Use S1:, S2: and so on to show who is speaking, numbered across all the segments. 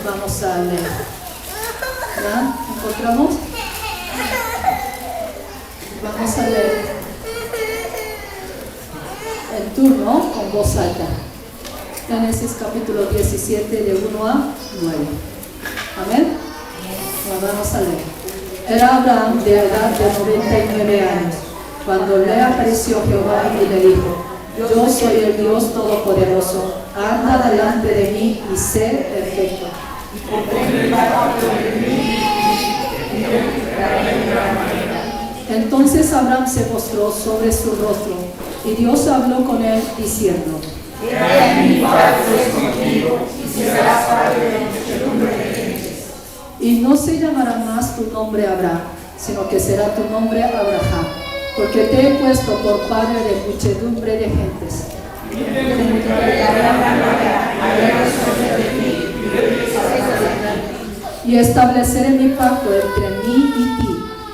S1: vamos a leer. ¿Ya? ¿Encontramos? Vamos a leer el turno con voz alta. Génesis capítulo 17 de 1 a 9. Amén. Vamos a leer. Era Abraham de edad de 99 años, cuando le apareció Jehová y le dijo: yo soy el Dios Todopoderoso, anda delante de mí y sé perfecto. Entonces Abraham se postró sobre su rostro, y Dios habló con él diciendo: y no se llamará más tu nombre Abraham, sino que será tu nombre Abraham, porque te he puesto por padre de muchedumbre de gentes. Y estableceré mi pacto entre mí y ti,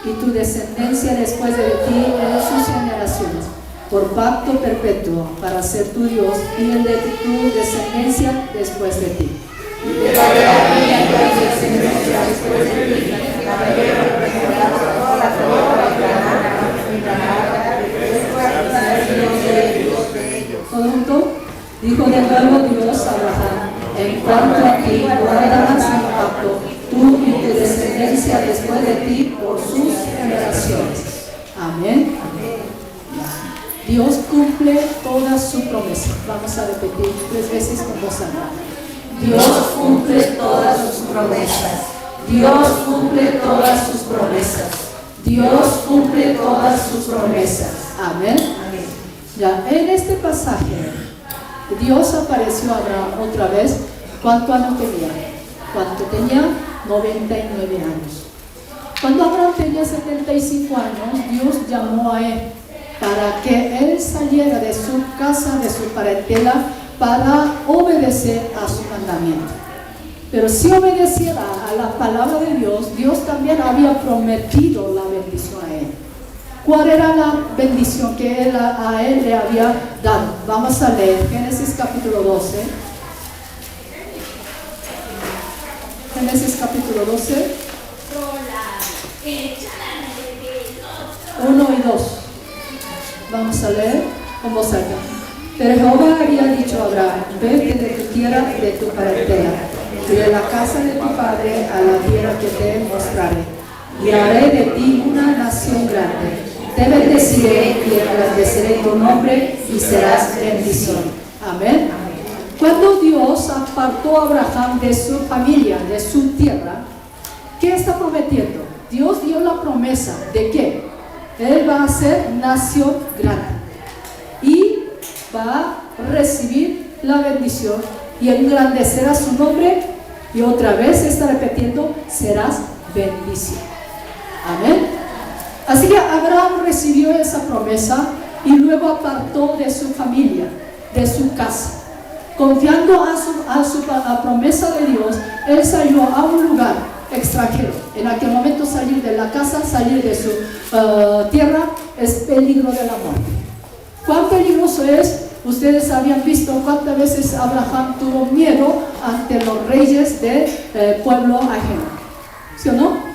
S1: y tu descendencia después de ti en sus generaciones, por pacto perpetuo, para ser tu Dios y el de tu descendencia después de ti. ¿Todo junto? Dijo de nuevo Dios a Abraham: en cuanto a ti, guardarás mi pacto, tú y tu descendencia después de ti por sus generaciones. Amén. Dios cumple toda su promesa. Vamos a repetir 3 veces con voz alta. Dios cumple todas sus promesas. Dios cumple todas sus promesas. Dios cumple todas sus promesas. Amén. Amén. Ya, en este pasaje, Dios apareció a Abraham otra vez. ¿Cuánto años tenía? ¿Cuánto tenía? 99 años. Cuando Abraham tenía 75 años, Dios llamó a él para que él saliera de su casa, de su parentela, para obedecer a su mandamiento. Pero si obedeciera a la palabra de Dios, Dios también había prometido la bendición a él. ¿Cuál era la bendición que a él le había dado? Vamos a leer Génesis capítulo 12. Génesis capítulo 12. 1 y 2. Vamos a leer con voz alta. Pero Jehová había dicho a Abraham: vete de tu tierra y de tu parentela, y de la casa de tu padre a la tierra que te mostraré, y haré de ti una nación grande. Te bendeciré y engrandeceré tu nombre y serás bendición. Amén. Cuando Dios apartó a Abraham de su familia, de su tierra, ¿qué está prometiendo? Dios dio la promesa de que Él va a ser nación grande y va a recibir la bendición y engrandecerá su nombre, y otra vez está repitiendo: serás bendición. Amén. Así que Abraham recibió esa promesa y luego apartó de su familia, de su casa. Confiando a la promesa de Dios, él salió a un lugar extranjero. En aquel momento salir de la casa, salir de su tierra, es peligro de la muerte. ¿Cuán peligroso es? Ustedes habían visto cuántas veces Abraham tuvo miedo ante los reyes del pueblo ajeno. ¿Sí o no?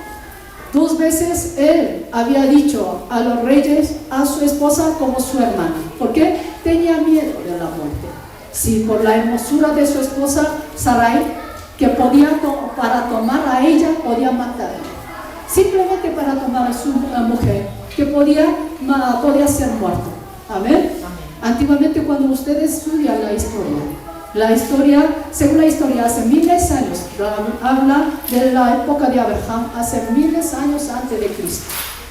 S1: 2 veces él había dicho a los reyes a su esposa como su hermana. ¿Por qué? Tenía miedo de la muerte. Si por la hermosura de su esposa Sarai, que podía para tomar a ella, podía matarla. Simplemente para tomar a su mujer, que podía ser muerto. Amén. Antiguamente, cuando ustedes estudian la historia, según la historia, hace miles de años, habla de la época de Abraham, hace miles de años antes de Cristo.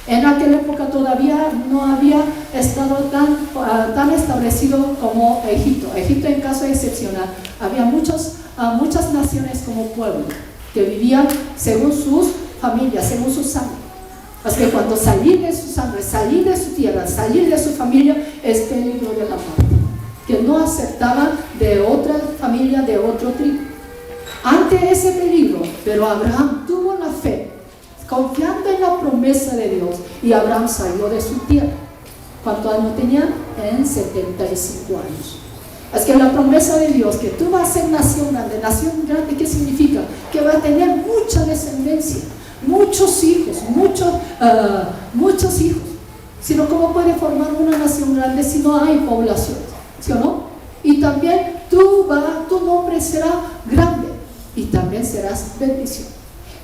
S1: En aquella época todavía no había estado tan establecido como Egipto. Egipto, en caso excepcional, había muchas naciones como pueblo que vivían según sus familias, según su sangre. Así que cuando salir de su sangre, salir de su tierra, salir de su familia, es peligro de la muerte, que no aceptaban de otra familia, de otro tribu. Ante ese peligro, pero Abraham tuvo la fe, confiando en la promesa de Dios, y Abraham salió de su tierra. ¿Cuántos años tenía? En 75 años. Es que la promesa de Dios, que tú vas a ser nación grande, ¿qué significa? Que va a tener mucha descendencia, muchos hijos, muchos hijos. Sino, ¿cómo puede formar una nación grande si no hay población? ¿Sí o no? Y también tu nombre será grande y también serás bendición.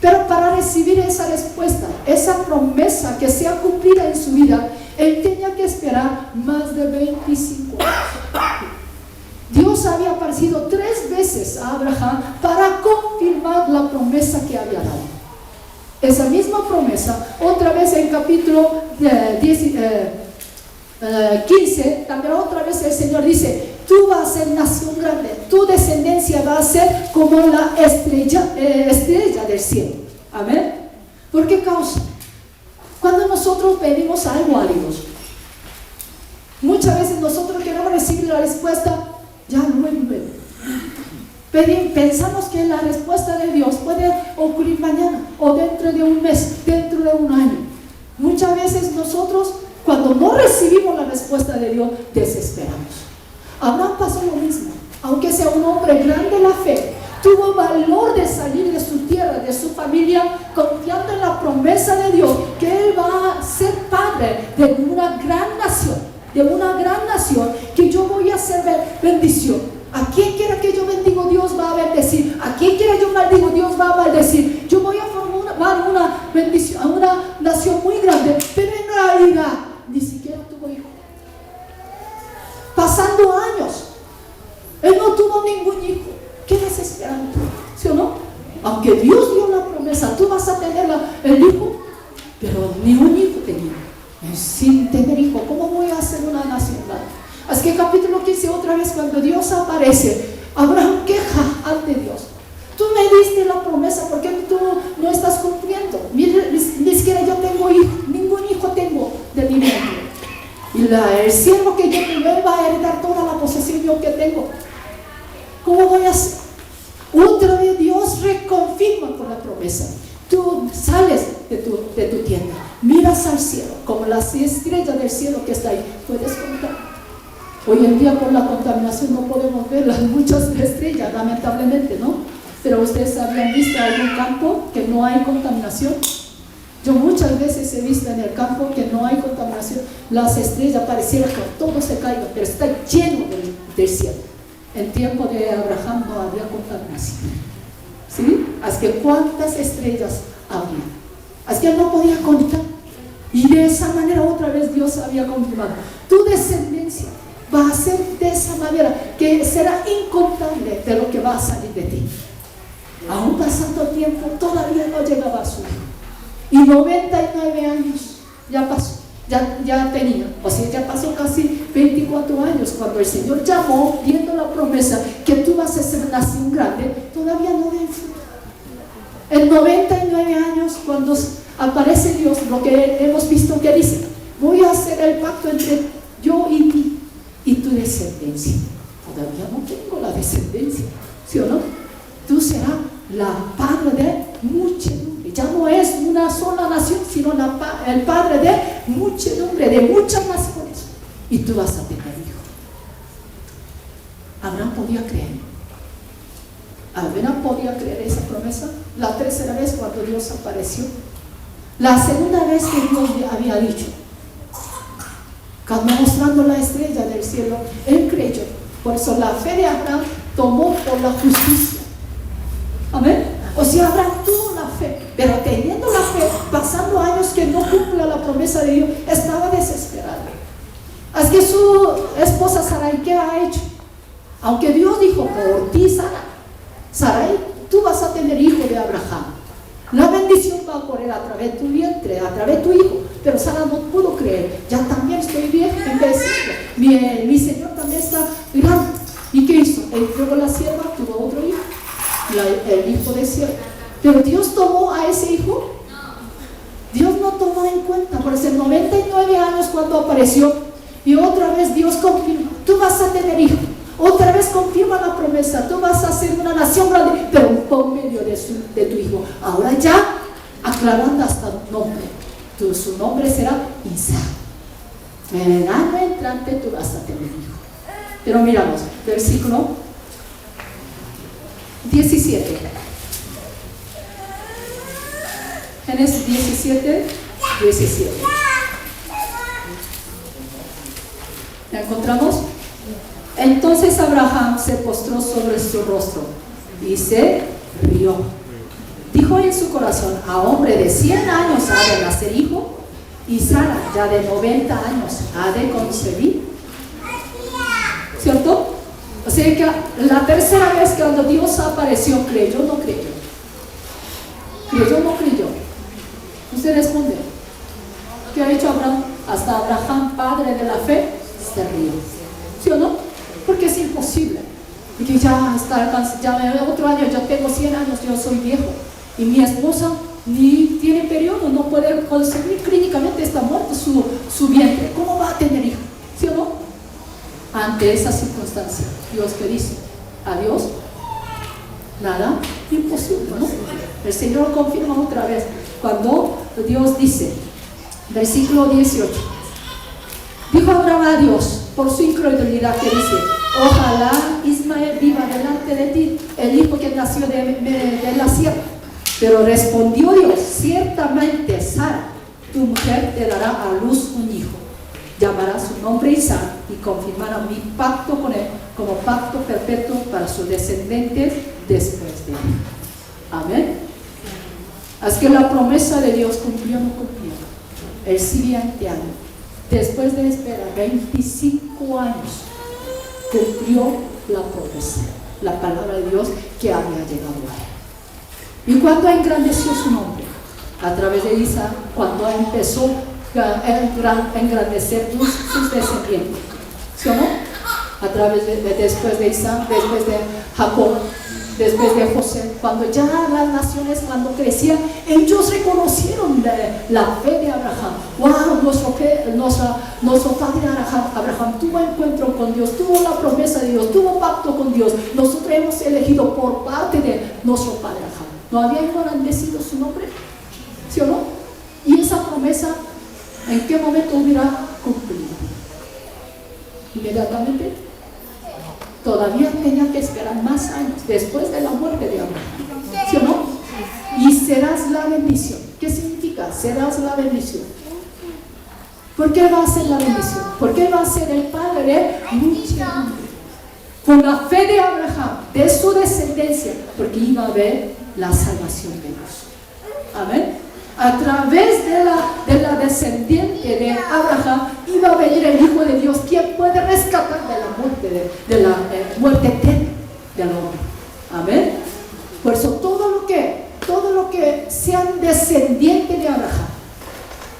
S1: Pero para recibir esa respuesta, esa promesa que sea cumplida en su vida, él tenía que esperar más de 25 años. Dios había aparecido 3 veces a Abraham para confirmar la promesa que había dado. Esa misma promesa, otra vez en capítulo 15, también otra vez el Señor dice: tú vas a ser nación grande, tu descendencia va a ser como la estrella del cielo. Amén. ¿Por qué causa? Cuando nosotros pedimos algo a Dios, muchas veces nosotros queremos recibir la respuesta ya luego. Pensamos que la respuesta de Dios puede ocurrir mañana o dentro de un mes, dentro de un año. Muchas veces nosotros, cuando no recibimos la respuesta de Dios, desesperamos. Abraham pasó lo mismo. Aunque sea un hombre grande en la fe, tuvo valor de salir de su tierra, de su familia, confiando en la promesa de Dios, que él va a ser padre de una gran nación, que yo voy a hacer bendición. A quien quiera que yo bendigo, Dios va a bendecir. A quien quiera yo maldigo, Dios va a maldecir. Yo voy a formar una bendición, una nación muy grande, pero en realidad ni siquiera tuvo hijo. Pasando años, él no tuvo ningún hijo. Qué desesperante, ¿sí o no? Aunque Dios dio la promesa, tú vas a tener el hijo, pero ni un hijo tenía. Sin tener hijo, ¿cómo voy a hacer una nación grande? Así que capítulo 15, otra vez, cuando Dios aparece, Abraham queja ante Dios: tú me diste la promesa, ¿por qué tú no estás cumpliendo? Ni siquiera yo tengo hijo, ningún hijo tengo de mi vientre. Y el siervo que yo tengo, él va a heredar toda la posesión yo que tengo. ¿Cómo voy a hacer? Otra vez Dios reconfirma con la promesa. Tú sales de tu tienda, miras al cielo, como las estrellas del cielo que está ahí, puedes contar. Hoy en día por la contaminación no podemos ver las muchas estrellas, lamentablemente, ¿no? Pero ustedes habían visto algún campo que no hay contaminación. Yo muchas veces he visto en el campo que no hay contaminación. Las estrellas parecieran que todo se caiga, pero está lleno del cielo. En tiempo de Abraham no había contaminación, ¿sí? Así que ¿cuántas estrellas había? Así que él no podía contar. Y de esa manera otra vez Dios había confirmado: tu descendencia va a ser de esa manera, que será incontable de lo que va a salir de ti. Aún pasando el tiempo, todavía no llegaba a su hijo. Y 99 años ya pasó, ya tenía, o sea, ya pasó casi 24 años cuando el Señor llamó, viendo la promesa que tú vas a ser nación grande, todavía no ven fruto. En 99 años, cuando aparece Dios, lo que hemos visto que dice: voy a hacer el pacto entre yo y ti y tu descendencia. Todavía no tengo la descendencia, ¿sí o no? Tú serás la padre de muchedumbre. Ya no es una sola nación, sino el padre de muchedumbre, de muchas naciones. Y tú vas a tener hijo. Abraham podía creer. Abraham podía creer esa promesa. La tercera vez cuando Dios apareció. La segunda vez que Dios había dicho, cuando mostrando la estrella del cielo, él creyó. Por eso la fe de Abraham tomó por la justicia. Amén. O sea, Abraham tuvo la fe, pero teniendo la fe, pasando años que no cumpla la promesa de Dios, estaba desesperado. Así que su esposa Sarai, ¿qué ha hecho? Aunque Dios dijo: por ti, Sarai, tú vas a tener hijo de Abraham. La bendición va a correr a través de tu vientre, a través de tu hijo. Pero Sara no pudo creer. Ya también estoy bien, envejecido. Mi Señor también está grande. ¿Y qué hizo? Entregó la sierva, tuvo otro hijo, el hijo de sierva. Pero Dios tomó a ese hijo. Dios no tomó en cuenta. Por eso en 99 años cuando apareció, y otra vez Dios confirma: tú vas a tener hijo. Otra vez confirma la promesa: tú vas a ser una nación grande, pero por medio de tu hijo. Ahora ya aclarando hasta el nombre. Su nombre será Isaac. En el año entrante tú vas a tener hijo. Pero miramos, versículo 17. Génesis 17, 17. ¿La encontramos? Entonces Abraham se postró sobre su rostro y se rió. Dijo en su corazón: a hombre de 100 años ha de nacer hijo, y Sara ya de 90 años ha de concebir. ¿Cierto? O sea que la tercera vez que cuando Dios apareció, ¿creyó o no creyó? ¿Creyó o no creyó? Usted responde. ¿Qué ha hecho Abraham? Hasta Abraham, padre de la fe, se rió. ¿Sí o no? Porque es imposible. Porque ya está ya otro año, yo tengo 100 años, yo soy viejo. Y mi esposa ni tiene periodo, no puede concebir, clínicamente está muerto su vientre. ¿Cómo va a tener hijo? ¿Sí o no? Ante esa circunstancia, Dios que dice: a Dios nada imposible, ¿no? El Señor confirma otra vez cuando Dios dice, versículo 18: dijo Abraham a Dios por su incredulidad, que dice: ojalá Ismael viva delante de ti, el hijo que nació de la sierva. Pero respondió Dios: ciertamente Sara, tu mujer, te dará a luz un hijo. Llamará su nombre Isaac, y confirmará mi pacto con él como pacto perpetuo para sus descendientes después de él. Amén. Así que la promesa de Dios cumplió o no cumplió. El siguiente año, después de esperar 25 años, cumplió la promesa, la palabra de Dios que había llegado a él. ¿Y cuándo engrandeció su nombre? A través de Isaac, cuando empezó a engrandecer sus descendientes. ¿Sí o no? A través después de Isaac, después de Jacob, después de José, cuando ya las naciones, cuando crecían, ellos reconocieron la fe de Abraham. ¡Wow! Nuestro padre Abraham tuvo encuentro con Dios, tuvo la promesa de Dios, tuvo pacto con Dios. Nosotros hemos elegido por parte de nuestro padre Abraham. ¿No había engrandecido su nombre? ¿Sí o no? Y esa promesa, ¿en qué momento hubiera cumplido? ¿Inmediatamente? Todavía tenía que esperar más años después de la muerte de Abraham. ¿Sí o no? Y serás la bendición. ¿Qué significa? Serás la bendición. ¿Por qué va a ser la bendición? Porque va a ser el padre de mucha gente. Con la fe de Abraham, de su descendencia, porque iba a haber la salvación de Dios. Amén. A través de la descendiente de Abraham iba a venir el Hijo de Dios, quien puede rescatar de la muerte eterna del hombre. Amén. Por eso todo lo que sean descendientes de Abraham,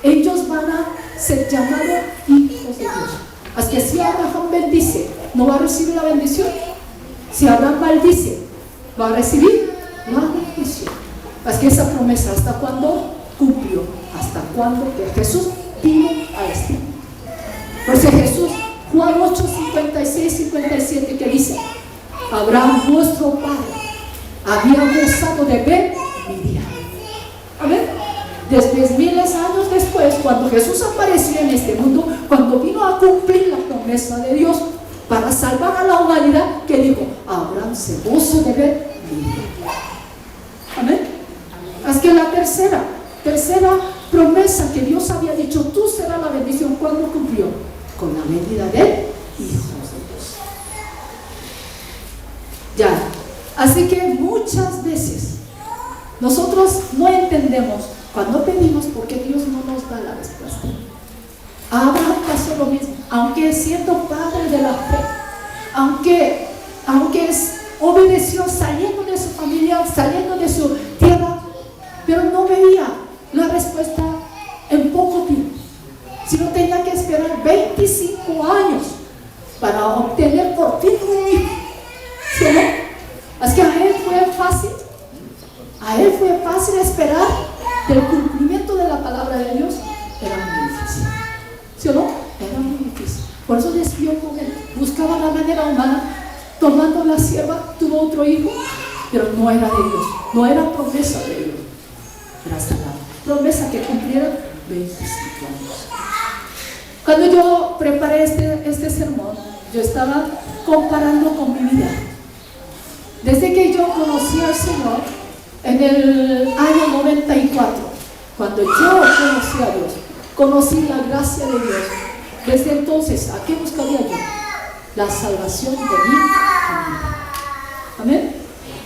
S1: ellos van a ser llamados hijos de Dios. Así que si Abraham bendice, ¿no va a recibir la bendición? Si Abraham maldice, ¿va a recibir la bendición? Así que esa promesa, ¿hasta cuándo cumplió? Hasta cuándo que Jesús vino a este mundo. Por eso Jesús, Juan 8, 56, 57, que dice: Abraham, nuestro padre, había gozado de ver mi día. Amén. Después, miles de años después, cuando Jesús apareció en este mundo, cuando vino a cumplir la promesa de Dios para salvar a la humanidad, que dijo: Abraham se gozó de ver mi día. Amén. Así que la tercera promesa que Dios había dicho: tú serás la bendición, ¿cuándo cumplió? Con la venida de hijos de Dios. Ya. Así que muchas veces nosotros no entendemos cuando pedimos por qué Dios no nos da la respuesta. A Abraham pasó lo mismo, aunque siendo padre de la fe, aunque obedeció saliendo de su familia, saliendo de su tierra, pero no veía la respuesta en poco tiempo, sino tenía que esperar 25 años para obtener por fin un hijo. ¿Sí, no? Así que a él fue fácil esperar del cumplimiento de la palabra de Dios. Era muy difícil. ¿Sí o no? Era muy difícil. Por eso desvió con él, buscaba la manera humana, tomando la sierva, tuvo otro hijo, pero no era de Dios, no era promesa de Dios, era hasta la promesa que cumpliera 25 años. Cuando yo preparé este sermón, yo estaba comparando con mi vida. Desde que yo conocí al Señor en el año 94, cuando yo conocí a Dios, conocí la gracia de Dios, desde entonces, ¿a qué buscaría yo? La salvación de mi familia. Amén.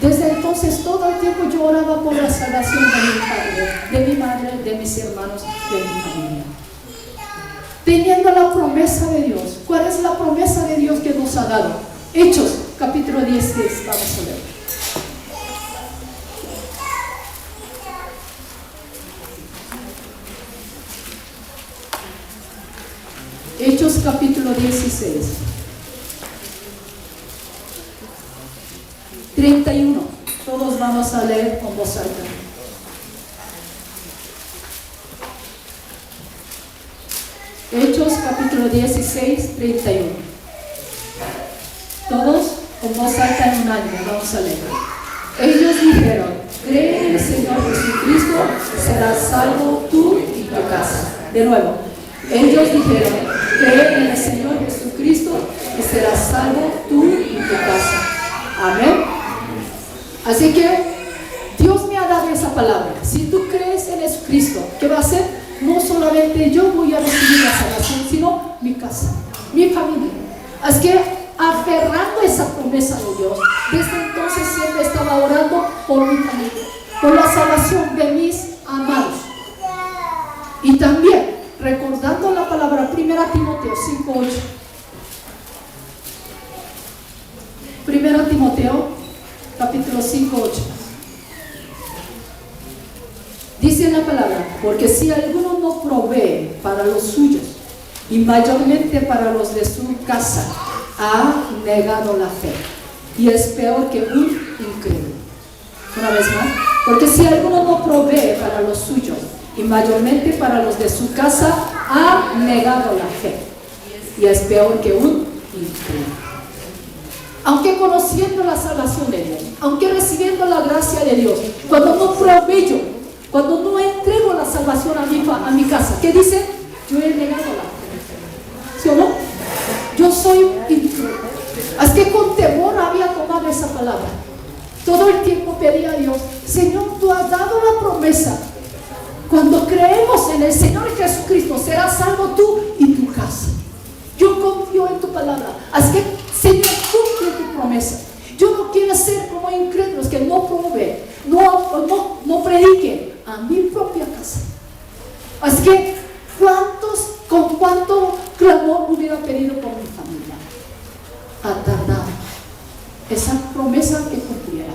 S1: Desde entonces todo el tiempo yo oraba por la salvación de mi padre, de mi madre, de mis hermanos, de mi familia. Teniendo la promesa de Dios. ¿Cuál es la promesa de Dios que nos ha dado? Hechos, capítulo 16, vamos a leer. Hechos, capítulo 16. 31. Todos vamos a leer con voz alta. Hechos capítulo 16, 31. Todos con voz alta en un año, vamos a leer. Ellos dijeron: cree en el Señor Jesucristo, serás salvo tú y tu casa. De nuevo, ellos dijeron: cree en el Señor Jesucristo, y serás salvo tú y tu casa. Amén. Así que Dios me ha dado esa palabra. Si tú crees en Jesucristo, ¿qué va a hacer? No solamente yo voy a recibir la salvación, sino mi casa, mi familia. Así que aferrando esa promesa de Dios, desde entonces siempre estaba orando por mi familia, por la salvación de mis amados. Y también recordando la palabra 1 Timoteo 5:8. 1 Timoteo capítulo 5:8. Dice la palabra: porque si alguno no provee para los suyos, y mayormente para los de su casa, ha negado la fe, y es peor que un incrédulo. Una vez más, porque si alguno no provee para los suyos, y mayormente para los de su casa, ha negado la fe, y es peor que un incrédulo. Aunque conociendo la salvación de Dios, aunque recibiendo la gracia de Dios, cuando no proveyo, cuando no entrego la salvación a mi casa, ¿qué dice? Yo he negado la fe. ¿Sí o no? Yo soy incrédulo. Así que con temor había tomado esa palabra. Todo el tiempo pedía a Dios: Señor, tú has dado la promesa. Cuando creemos en el Señor Jesucristo, serás salvo tú y tu casa. Yo confío en tu palabra. Así que, Señor, cumple tu promesa. Yo no quiero ser como incrédulos que no proveen, no prediquen a mi propia casa. Así que, con cuánto clamor hubiera pedido por mi familia? Ha tardado esa promesa que cumpliera.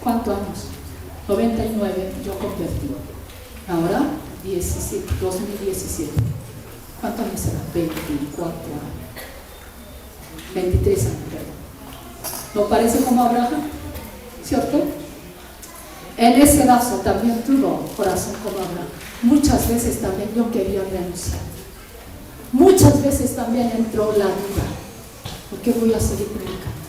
S1: ¿Cuántos años? 99 yo convertí. Ahora 2017. ¿Cuántos años será? 24 años. 23 años. ¿No parece como Abraham? ¿Cierto? En ese lapso también tuvo corazón como Abraham. Muchas veces también yo quería renunciar. Muchas veces también entró la duda: ¿por qué voy a seguir predicando?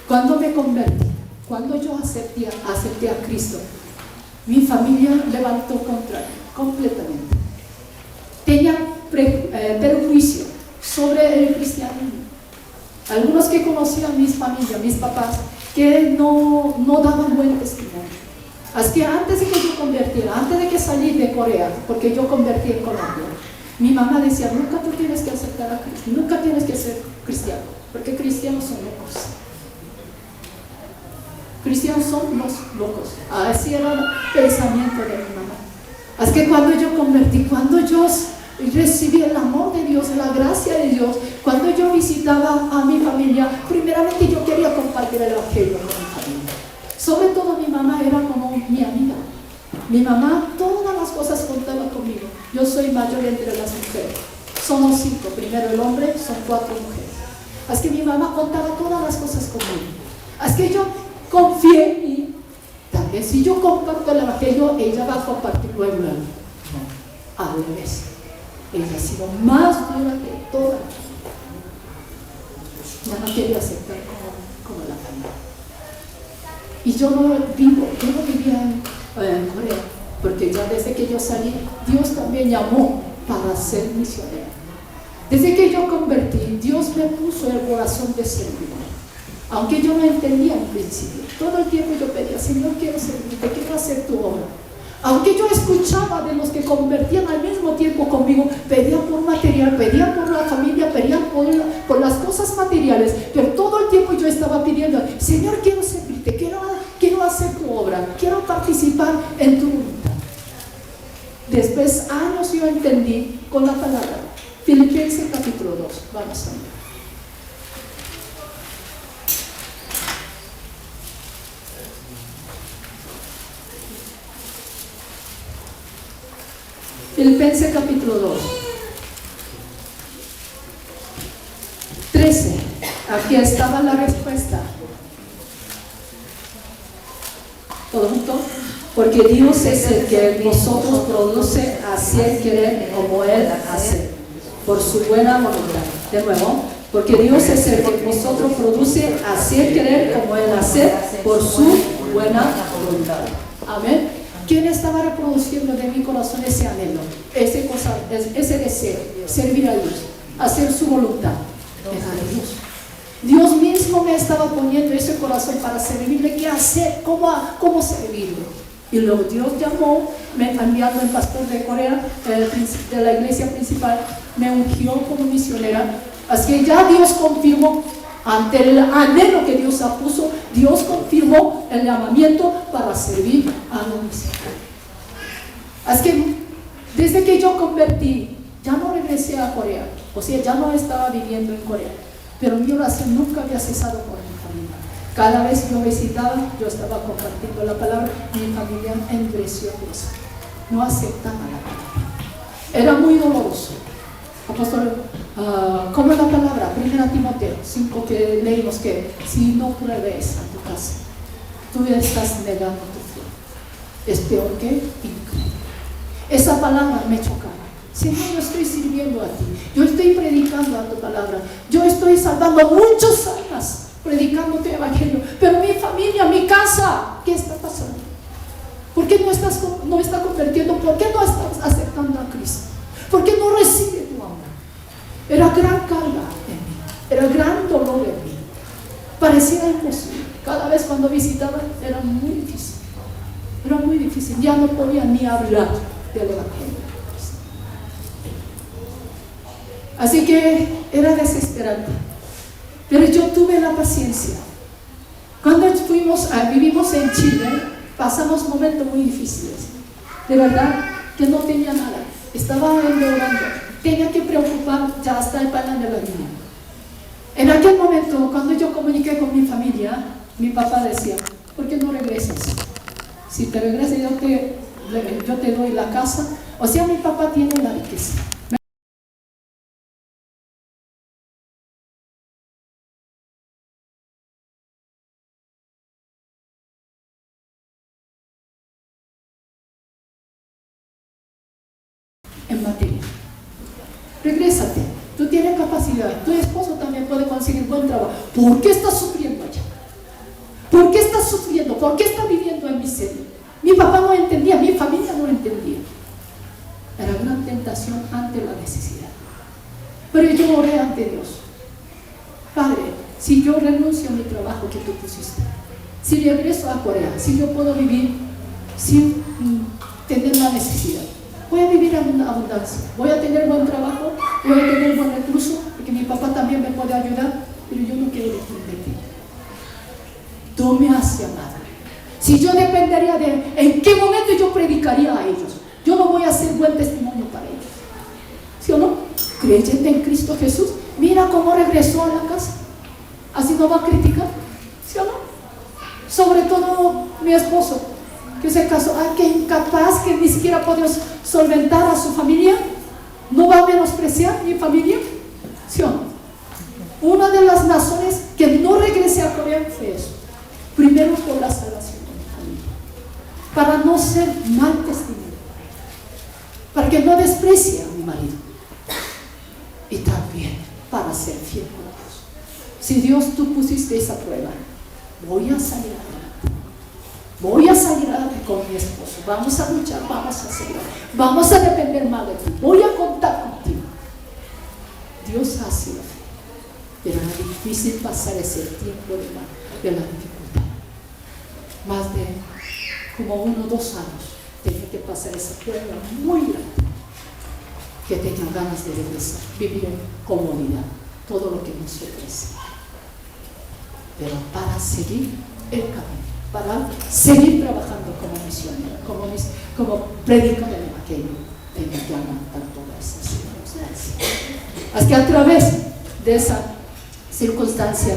S1: Cuando me convertí, cuando yo acepté a Cristo, mi familia levantó contra mí completamente. Tenía perjuicio sobre el cristianismo. Algunos que conocían mis familias, mis papás, que no daban buen testimonio. Así que antes de que yo convirtiera, antes de que salí de Corea, porque yo convertí en Colombia, mi mamá decía: nunca tú tienes que aceptar a Cristo, nunca tienes que ser cristiano, porque cristianos son locos. Cristianos son los locos. Así era el pensamiento de mi mamá. Así que cuando yo convertí, cuando yo recibí el amor de Dios, la gracia de Dios, cuando yo visitaba a mi familia, primeramente yo quería compartir el evangelio con mi familia. Sobre todo mi mamá era como mi amiga. Mi mamá todas las cosas contaba conmigo. Yo soy mayor entre las mujeres. Somos 5, primero el hombre, son 4 mujeres. Así que mi mamá contaba todas las cosas conmigo. Así que yo confié en mí. También si yo comparto el evangelio, ella va a compartir luego. No, al revés. Ella ha sido más dura que toda. Ya no quería aceptar como la familia. Y yo no vivía en Corea, porque ya desde que yo salí, Dios también llamó para ser misionera. Desde que yo convertí, Dios me puso el corazón de servir. Aunque yo no entendía en principio, todo el tiempo yo pedía, Señor, quiero servirte, quiero hacer tu obra. Aunque yo escuchaba de los que convertían al mismo tiempo conmigo, pedían por material, pedían por la familia, pedían por las cosas materiales, pero todo el tiempo yo estaba pidiendo, Señor, quiero servirte, quiero hacer tu obra, quiero participar en tu voluntad. Después, años yo entendí con la palabra. Filipenses capítulo 2, vamos a ver. Filipenses capítulo 2, 13. Aquí estaba la respuesta. ¿Todo junto? Porque Dios es el que en vosotros produce hacer querer como Él hace, por su buena voluntad. De nuevo, porque Dios es el que en vosotros produce hacer querer como Él hace, por su buena voluntad. Amén. ¿Quién estaba reproduciendo de mi corazón ese anhelo, ese deseo, servir a Dios, hacer su voluntad? Era Dios. Dios mismo me estaba poniendo ese corazón para servirle. ¿Qué hacer? ¿Cómo servirlo? Y luego Dios llamó, me enviando el pastor de Corea, de la iglesia principal, me ungió como misionera. Así que ya Dios confirmó, ante el anhelo que Dios puso, Dios confirmó el llamamiento para servir a los misioneros. Así que desde que yo convertí, ya no regresé a Corea, o sea, ya no estaba viviendo en Corea, pero mi oración nunca había cesado por mi familia. Cada vez que yo visitaba, yo estaba compartiendo la palabra, mi familia endureció a Dios, no aceptaba la palabra. Era muy doloroso. Apóstol, como la palabra, 1 Timoteo 5, que leímos que si no pruebes a tu casa, tú estás negando tu fe. Es peor que increíble. Esa palabra me chocaba. Señor, yo estoy sirviendo a ti, yo estoy predicando a tu palabra, yo estoy salvando muchas almas predicando tu evangelio, pero mi familia, mi casa, ¿qué está pasando? ¿Por qué no está convirtiendo? ¿Por qué no estás aceptando a Cristo? ¿Por qué no recibe tu amor? Era gran carga en mí, era gran dolor en mí, parecía imposible. Cada vez cuando visitaba era muy difícil, ya no podía ni hablar del evangelio. Así que era desesperante, pero yo tuve la paciencia. Cuando vivimos en Chile, pasamos momentos muy difíciles, de verdad que no tenía nada, estaba endeudando, tenía que preocupar ya hasta el pan de la vida. En aquel momento, cuando yo comuniqué con mi familia, mi papá decía, ¿por qué no regresas? Si te regresas yo te doy la casa. O sea, mi papá tiene la riqueza. En materia, regrésate, tú tienes capacidad, tu esposo también puede conseguir buen trabajo. ¿Por qué estás sufriendo allá? ¿Por qué estás sufriendo? ¿Por qué estás viviendo en miseria? Mi papá no entendía, mi familia no entendía. Era gran tentación ante la necesidad, pero yo oré ante Dios. Padre, si yo renuncio a mi trabajo que tú pusiste, si regreso a Corea, si yo puedo vivir sin tener la necesidad, voy a vivir en abundancia, voy a tener buen trabajo, voy a tener buen recurso, porque mi papá también me puede ayudar, pero yo no quiero depender de ti. Tú me has llamado. Si yo dependería de él, ¿en qué momento yo predicaría a ellos? Yo no voy a ser buen testimonio para ellos. ¿Sí o no? Creyente en Cristo Jesús, mira cómo regresó a la casa. ¿Así no va a criticar? ¿Sí o no? Sobre todo mi esposo, que se casó, que incapaz, que ni siquiera puede solventar a su familia, ¿no va a menospreciar mi familia? ¿Sí o no? Una de las razones que no regresé a Corea fue eso. Primero por la salvación de mi familia, para no ser mal testimonio, para que no desprecie a mi marido, y también para ser fiel con Dios. Si Dios, tú pusiste esa prueba, voy a salir adelante con mi esposo, vamos a luchar, vamos a seguir, vamos a depender más de ti, voy a contar contigo. Dios ha sido fiel. Pero era difícil pasar ese tiempo de la dificultad. Más de como 1 o 2 años tenía que pasar esa prueba muy grande, que tenía ganas de regresar, vivir en comodidad, todo lo que nos ofrece. Pero para seguir el camino, para seguir trabajando como misionero, como predicador del evangelio, tenía que aguantar todas esas circunstancias. Así que a través de esa circunstancia,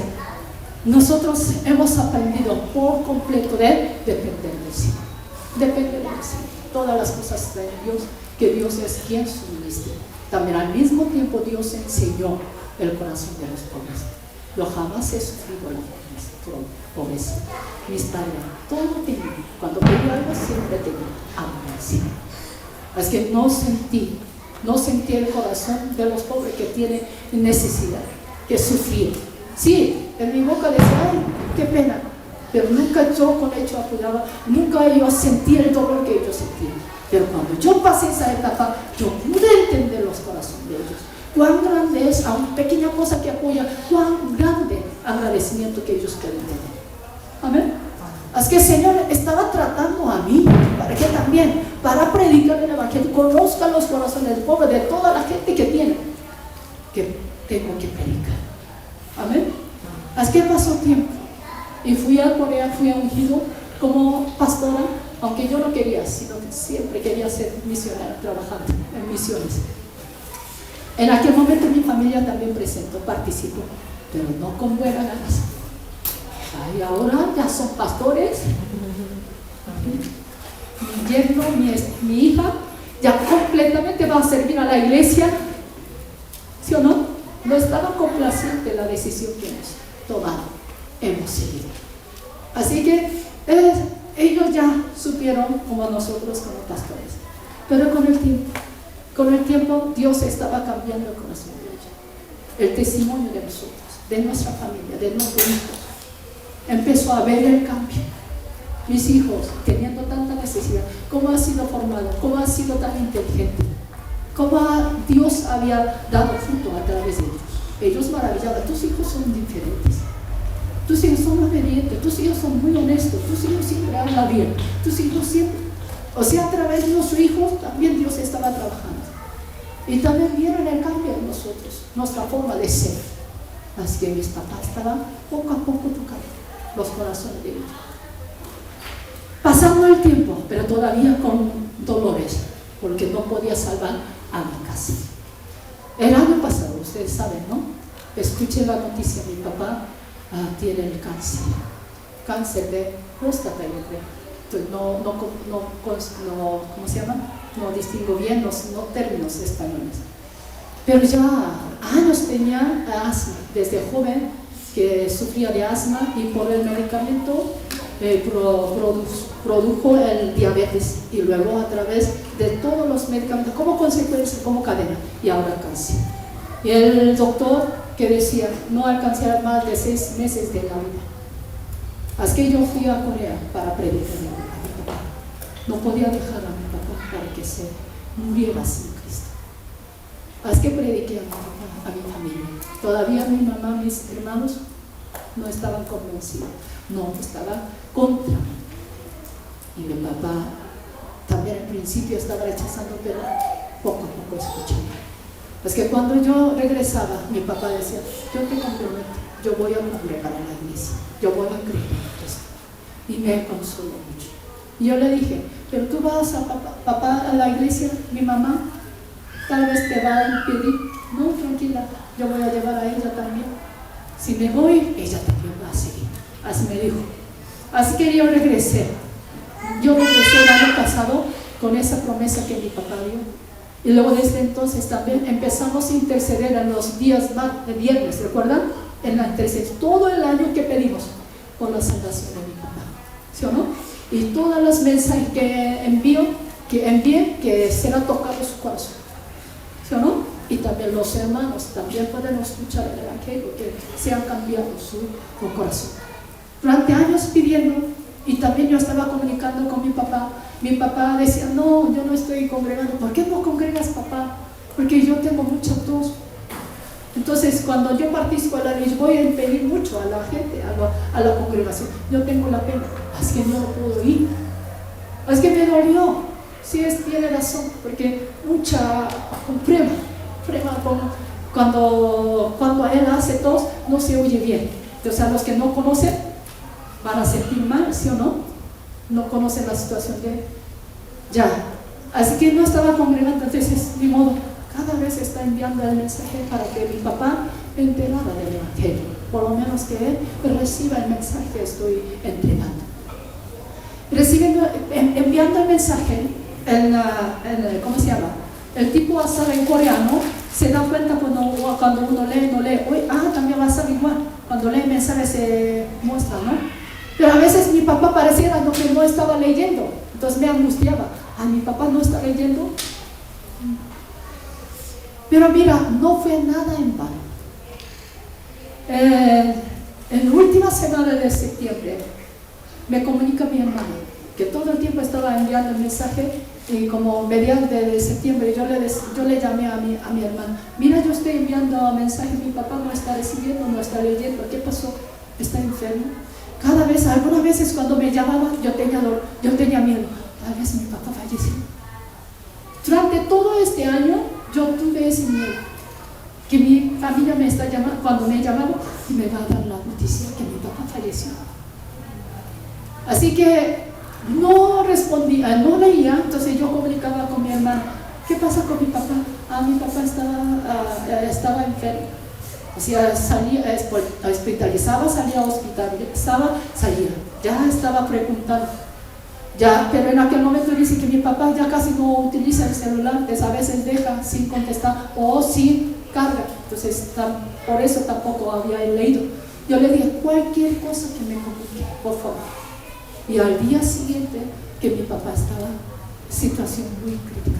S1: nosotros hemos aprendido por completo de depender del Señor. Depender del Señor. Todas las cosas de Dios, que Dios es quien suministra. También al mismo tiempo Dios enseñó el corazón de los pobres. Yo jamás he sufrido la pobreza. Mis padres, todo tenía. Cuando pedí algo, siempre tenía algo así. Es que no sentí el corazón de los pobres que tienen necesidad, que sufrían. Sí, en mi boca decía, ay, qué pena, pero nunca yo con hecho apoyaba, nunca yo sentí el dolor que ellos sentían. Pero cuando yo pasé esa etapa, yo pude entender los corazones de ellos. Cuán grande es, a una pequeña cosa que apoya, cuán grande agradecimiento que ellos pueden tener. Amén. Así que el Señor estaba tratando a mí, para que también, para predicar el evangelio, conozcan los corazones del pobre, de toda la gente que tiene, que tengo que predicar. Amén. Así que pasó tiempo y fui a Corea, fui a Ungido como pastora, aunque yo no quería, sino que siempre quería ser misionera, trabajando en misiones. En aquel momento mi familia también participó, pero no con buenas ganas. Ay, ahora ya son pastores. Mi yerno, mi hija, ya completamente va a servir a la iglesia. ¿Sí o no? No estaba complaciente la decisión que hemos tomado. Hemos seguido. Así que ellos ya supieron como nosotros como pastores. Pero con el tiempo Dios estaba cambiando el corazón de ellos. El testimonio de nosotros, de nuestra familia, de nuestros hijos. Empezó a ver el cambio. Mis hijos, teniendo tanta necesidad, cómo ha sido formado, cómo ha sido tan inteligente, cómo Dios había dado fruto a través de ellos. Ellos maravillaban, tus hijos son diferentes, tus hijos son obedientes, tus hijos son muy honestos, tus hijos siempre hablan bien, tus hijos siempre. O sea, a través de nuestros hijos también Dios estaba trabajando. Y también vieron el cambio en nosotros, nuestra forma de ser. Así que mis papás estaban poco a poco tocando los corazones de ellos. Pasando el tiempo, pero todavía con dolores, porque no podía salvar a mi casa. El año pasado, ustedes saben, ¿no? Escuché la noticia, mi papá tiene el cáncer de próstata, yo creo. ¿Cómo se llama? No distingo bien los términos españoles. Pero ya años tenía asma, desde joven que sufría de asma y por el medicamento produjo el diabetes y luego a través de todos los medicamentos como consecuencia, como cadena, y ahora cáncer. Y el doctor que decía no alcanzará más de 6 meses de la vida. Así que yo fui a Corea para predicar a mi papá. No podía dejar a mi papá para que se muriera sin Cristo. Así que prediqué a mi papá, a mi familia. Todavía mi mamá, mis hermanos no estaban convencidos, no, estaban contra mí. Y mi papá también al principio estaba rechazando, pero poco a poco escuchaba. Es que cuando yo regresaba, mi papá decía, yo te comprometo, yo voy a congregar a la iglesia, yo voy a creer en Cristo. Y me consoló mucho. Y yo le dije, pero tú vas a papá a la iglesia, mi mamá tal vez te va a impedir. No, tranquila, yo voy a llevar a ella también. Si me voy, ella también va a seguir. Así me dijo. Así que yo regresé. Yo regresé el año pasado con esa promesa que mi papá dio. Y luego desde entonces también empezamos a interceder en los días de viernes, ¿recuerdan? En la intercesión, todo el año que pedimos por la salvación de mi papá. ¿Sí o no? Y todas las mensajes que envié, que será tocado su corazón. ¿Sí o no? Y también los hermanos también pueden escuchar el evangelio, que se ha cambiado su corazón. Durante años pidiendo, y también yo estaba comunicando con mi papá. Mi papá decía, no, yo no estoy congregando. ¿Por qué no congregas, papá? Porque yo tengo mucha tos. Entonces, cuando yo participo en la ley, voy a pedir mucho a la gente, a la congregación. Yo tengo la pena, es que no puedo ir. Es que me dolió. Sí, tiene razón, porque mucha prueba cuando él hace tos, no se oye bien. Entonces, a los que no conocen, van a sentir mal, ¿sí o no? No conocen la situación de él. Ya. Así que no estaba congregando, entonces, ni modo. Cada vez está enviando el mensaje para que mi papá enterara del evangelio, por lo menos que él reciba el mensaje que estoy entregando. Enviando el mensaje ¿cómo se llama? El tipo WhatsApp en coreano se da cuenta cuando uno lee, no lee. También WhatsApp igual, cuando lee mensajes se muestra, ¿no? Pero a veces mi papá pareciera que no estaba leyendo, entonces me angustiaba. Mi papá no está leyendo. Pero mira, no fue nada en vano. En la última semana de septiembre me comunica mi hermana que todo el tiempo estaba enviando el mensaje, y como mediados de septiembre yo le llamé a mi hermana. Mira, yo estoy enviando mensajes, mi papá no está recibiendo, no está leyendo. ¿Qué pasó? ¿Está enfermo? Algunas veces cuando me llamaba yo tenía miedo. Tal vez mi papá falleció. Durante todo este año yo tuve ese miedo, que mi familia me está llamando, cuando me llamaron, me va a dar la noticia que mi papá falleció. Así que no respondía, no leía. Entonces yo comunicaba con mi hermana. ¿Qué pasa con mi papá? Mi papá estaba enfermo. O sea, salía, hospitalizaba, salía. Ya estaba preguntando. Pero en aquel momento dice que mi papá ya casi no utiliza el celular, a veces deja sin contestar o sin carga. Entonces, por eso tampoco había leído. Yo le dije, cualquier cosa que me comunique, por favor. Y al día siguiente, que mi papá estaba en situación muy crítica.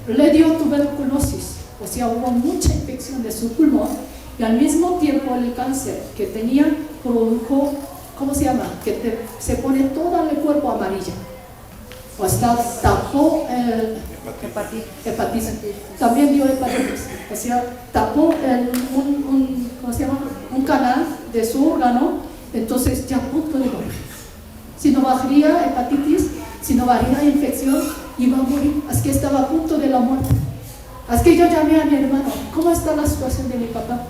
S1: Le dio tuberculosis, o sea, hubo mucha infección de su pulmón, y al mismo tiempo el cáncer que tenía produjo, ¿cómo se llama? Que se pone todo el cuerpo amarillo. O sea, tapó hepatitis. También dio hepatitis. O sea, tapó ¿cómo se llama? Un canal de su órgano. Entonces ya a punto de morir. Si no bajaría hepatitis, si no bajaría infección, iba a morir. Así que estaba a punto de la muerte. Así que yo llamé a mi hermano. ¿Cómo está la situación de mi papá?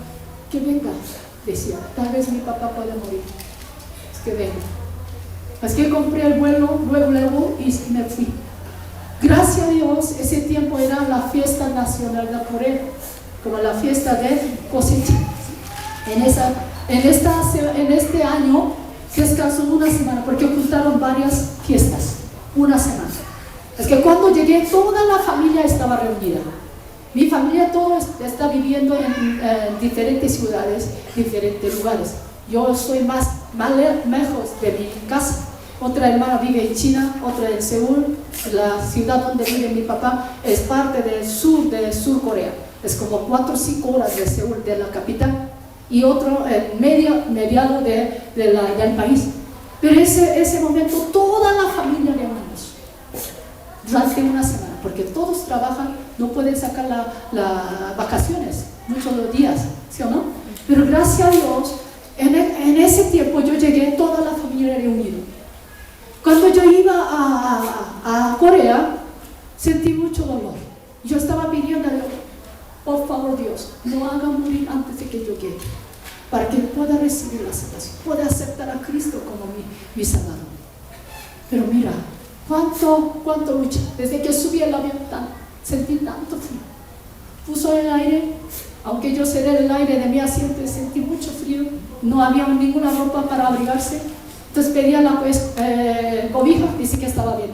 S1: Que venga, decía. Tal vez mi papá pueda morir. Que venga. Así que compré el vuelo luego y me fui. Gracias a Dios, ese tiempo era la fiesta nacional de Corea, como la fiesta de cosecha. En este año descansó una semana porque juntaron varias fiestas, una semana. Es que cuando llegué toda la familia estaba reunida. Mi familia todo está viviendo en diferentes ciudades, diferentes lugares. Yo soy más lejos de mi casa. Otra hermana vive en China, otra en Seúl. La ciudad donde vive mi papá es parte del sur de Sur Corea. Es como 4 o 5 horas de Seúl, de la capital. Y otro en mediado del país. Pero ese momento toda la familia reunimos durante una semana, porque todos trabajan, no pueden sacar las vacaciones muchos días, ¿sí o no? Pero gracias a Dios, en ese tiempo yo llegué toda la familia reunida. Cuando yo iba a Corea, sentí mucho dolor. Yo estaba pidiendo a Dios, por favor Dios, no haga morir antes de que yo llegue, para que pueda recibir la salvación, pueda aceptar a Cristo como mi Salvador. Pero mira, cuánto lucha. Desde que subí el avión sentí tanto frío. Puso el aire, aunque yo cerré el aire de mi asiento, sentí mucho frío. No había ninguna ropa para abrigarse. Entonces pedía la cobija, dice que estaba bien.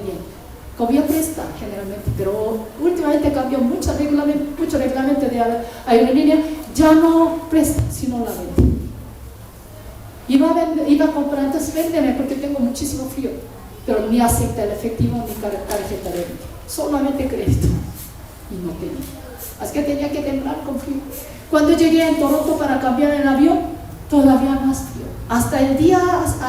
S1: Cobija presta generalmente, pero últimamente cambió mucho reglamento de aerolínea, ya no presta, sino la vende. Iba a comprar, entonces véndeme porque tengo muchísimo frío, pero ni acepta el efectivo ni tarjeta de débito, solamente crédito, y no tenía. Así que tenía que temblar con frío. Cuando llegué en Toronto para cambiar el avión, todavía más frío. Hasta el día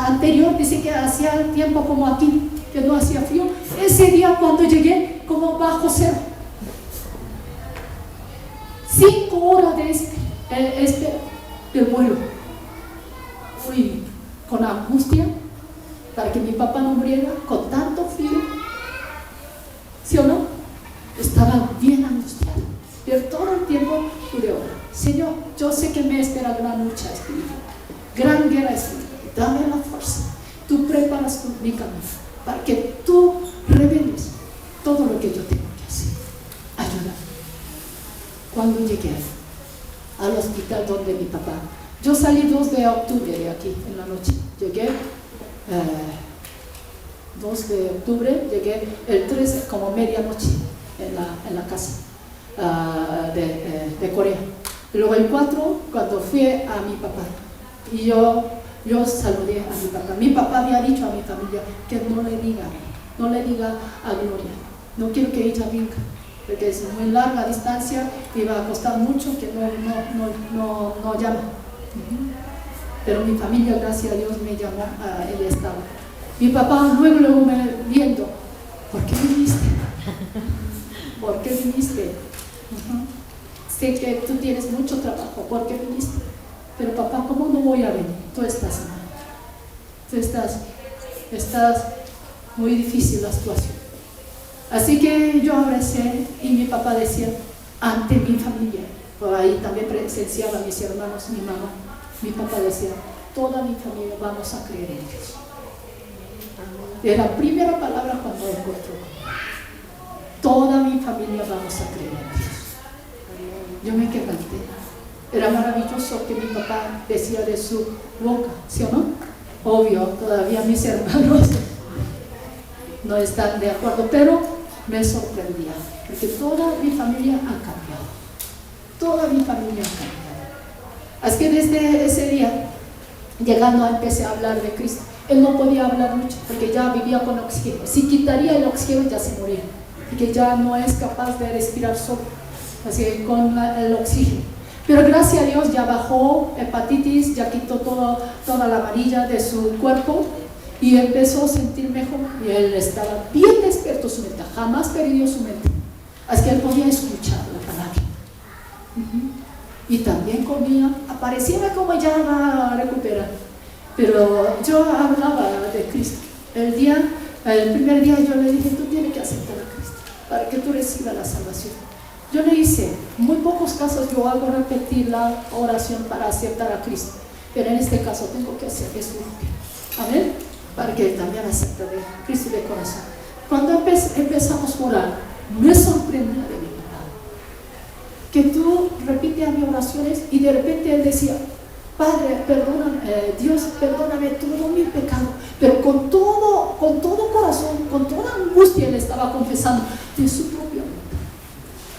S1: anterior dice que hacía el tiempo como aquí, que no hacía frío. Ese día cuando llegué, como bajo cero. 5 horas del vuelo. Fui con angustia para que mi papá no muriera, con tanto frío. ¿Sí o no? Estaba bien angustiado. Pero todo el tiempo pude orar. Señor, yo sé que me espera gran lucha espiritual, gran guerra espiritual. Dame la fuerza. Tú preparas mi camino para que tú reveles todo lo que yo tengo que hacer. Ayúdame. Cuando llegué al hospital donde mi papá, yo salí 2 de octubre de aquí en la noche. Llegué 2 de octubre, llegué el 3 como medianoche en la casa de Corea. Luego el 4 cuando fui a mi papá y yo saludé a mi papá. Mi papá había dicho a mi familia que no le diga a Gloria, no quiero que ella venga porque es muy larga distancia y va a costar mucho que no llama. Pero mi familia, gracias a Dios, me llamó a el estado. Mi papá luego me viendo, ¿por qué viniste? ¿Por qué viniste? Sé que tú tienes mucho trabajo, ¿por qué viniste? Pero papá, ¿cómo no voy a venir? Tú estás mal. Tú estás muy difícil la situación. Así que yo abracé y mi papá decía, ante mi familia, por ahí también presenciaba a mis hermanos, mi mamá, mi papá decía, toda mi familia vamos a creer en Dios. Era la primera palabra cuando encontró. Toda mi familia vamos a creer en Dios. Yo me quebranté. Era maravilloso que mi papá decía de su boca, ¿sí o no? Obvio, todavía mis hermanos no están de acuerdo, pero me sorprendía, porque toda mi familia ha cambiado. Toda mi familia ha cambiado. Así que desde ese día, llegando empecé a hablar de Cristo. Él no podía hablar mucho, porque ya vivía con oxígeno. Si quitaría el oxígeno, ya se moría, porque ya no es capaz de respirar solo, así que con el oxígeno. Pero gracias a Dios ya bajó hepatitis, ya quitó toda la amarilla de su cuerpo y empezó a sentir mejor. Y él estaba bien despierto su mente, jamás perdió su mente. Así que él podía escuchar la palabra. Y también comía, apareciera como ya va a recuperar. Pero yo hablaba de Cristo. El primer día yo le dije, tú tienes que aceptar a Cristo para que tú recibas la salvación. Yo le hice, en muy pocos casos yo hago repetir la oración para aceptar a Cristo, pero en este caso tengo que hacer eso. Amén, para que él también acepte de Cristo de corazón. Cuando empezamos a orar, me sorprendió de mi papá, que tú repites mis oraciones y de repente él decía, Padre, perdóname, Dios, perdóname todo mi pecado, pero con todo corazón, con toda angustia él estaba confesando de su propio amor.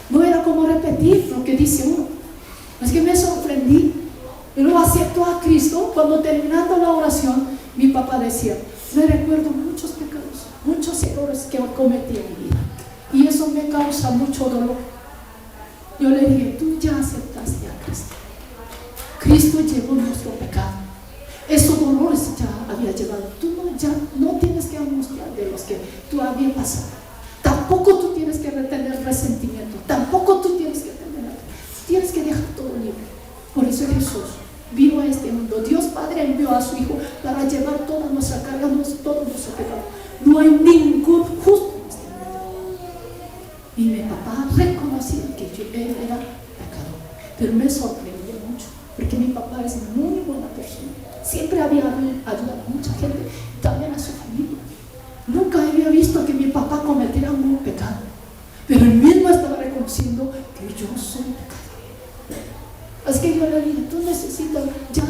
S1: No era como repetir lo que dice uno. Es que me sorprendí. Y luego aceptó a Cristo. Cuando terminando la oración, mi papá decía, me recuerdo muchos pecados, muchos errores que cometí en mi vida. Y eso me causa mucho dolor. Yo le dije, tú ya aceptaste a Cristo. Cristo llevó nuestro pecado. Esos dolores ya había llevado. Tú ya no tienes que angustiar de los que tú habías pasado. Tampoco tú tienes que retener resentimiento. Tampoco tú tienes que tener. Tienes que dejar todo libre. Por eso Jesús vino a este mundo. Dios Padre envió a su Hijo para llevar toda nuestra carga, todo nuestro pecado. No hay ningún justo en este mundo. Y mi papá reconocía que él era pecador. Pero me sorprendió mucho, porque mi papá es muy buena persona. Siempre había ayudado a mucha gente, también a su familia. Nunca había visto que mi papá cometiera un pecado, pero él mismo estaba reconociendo que yo soy pecador. Así que yo le dije, tú necesitas ya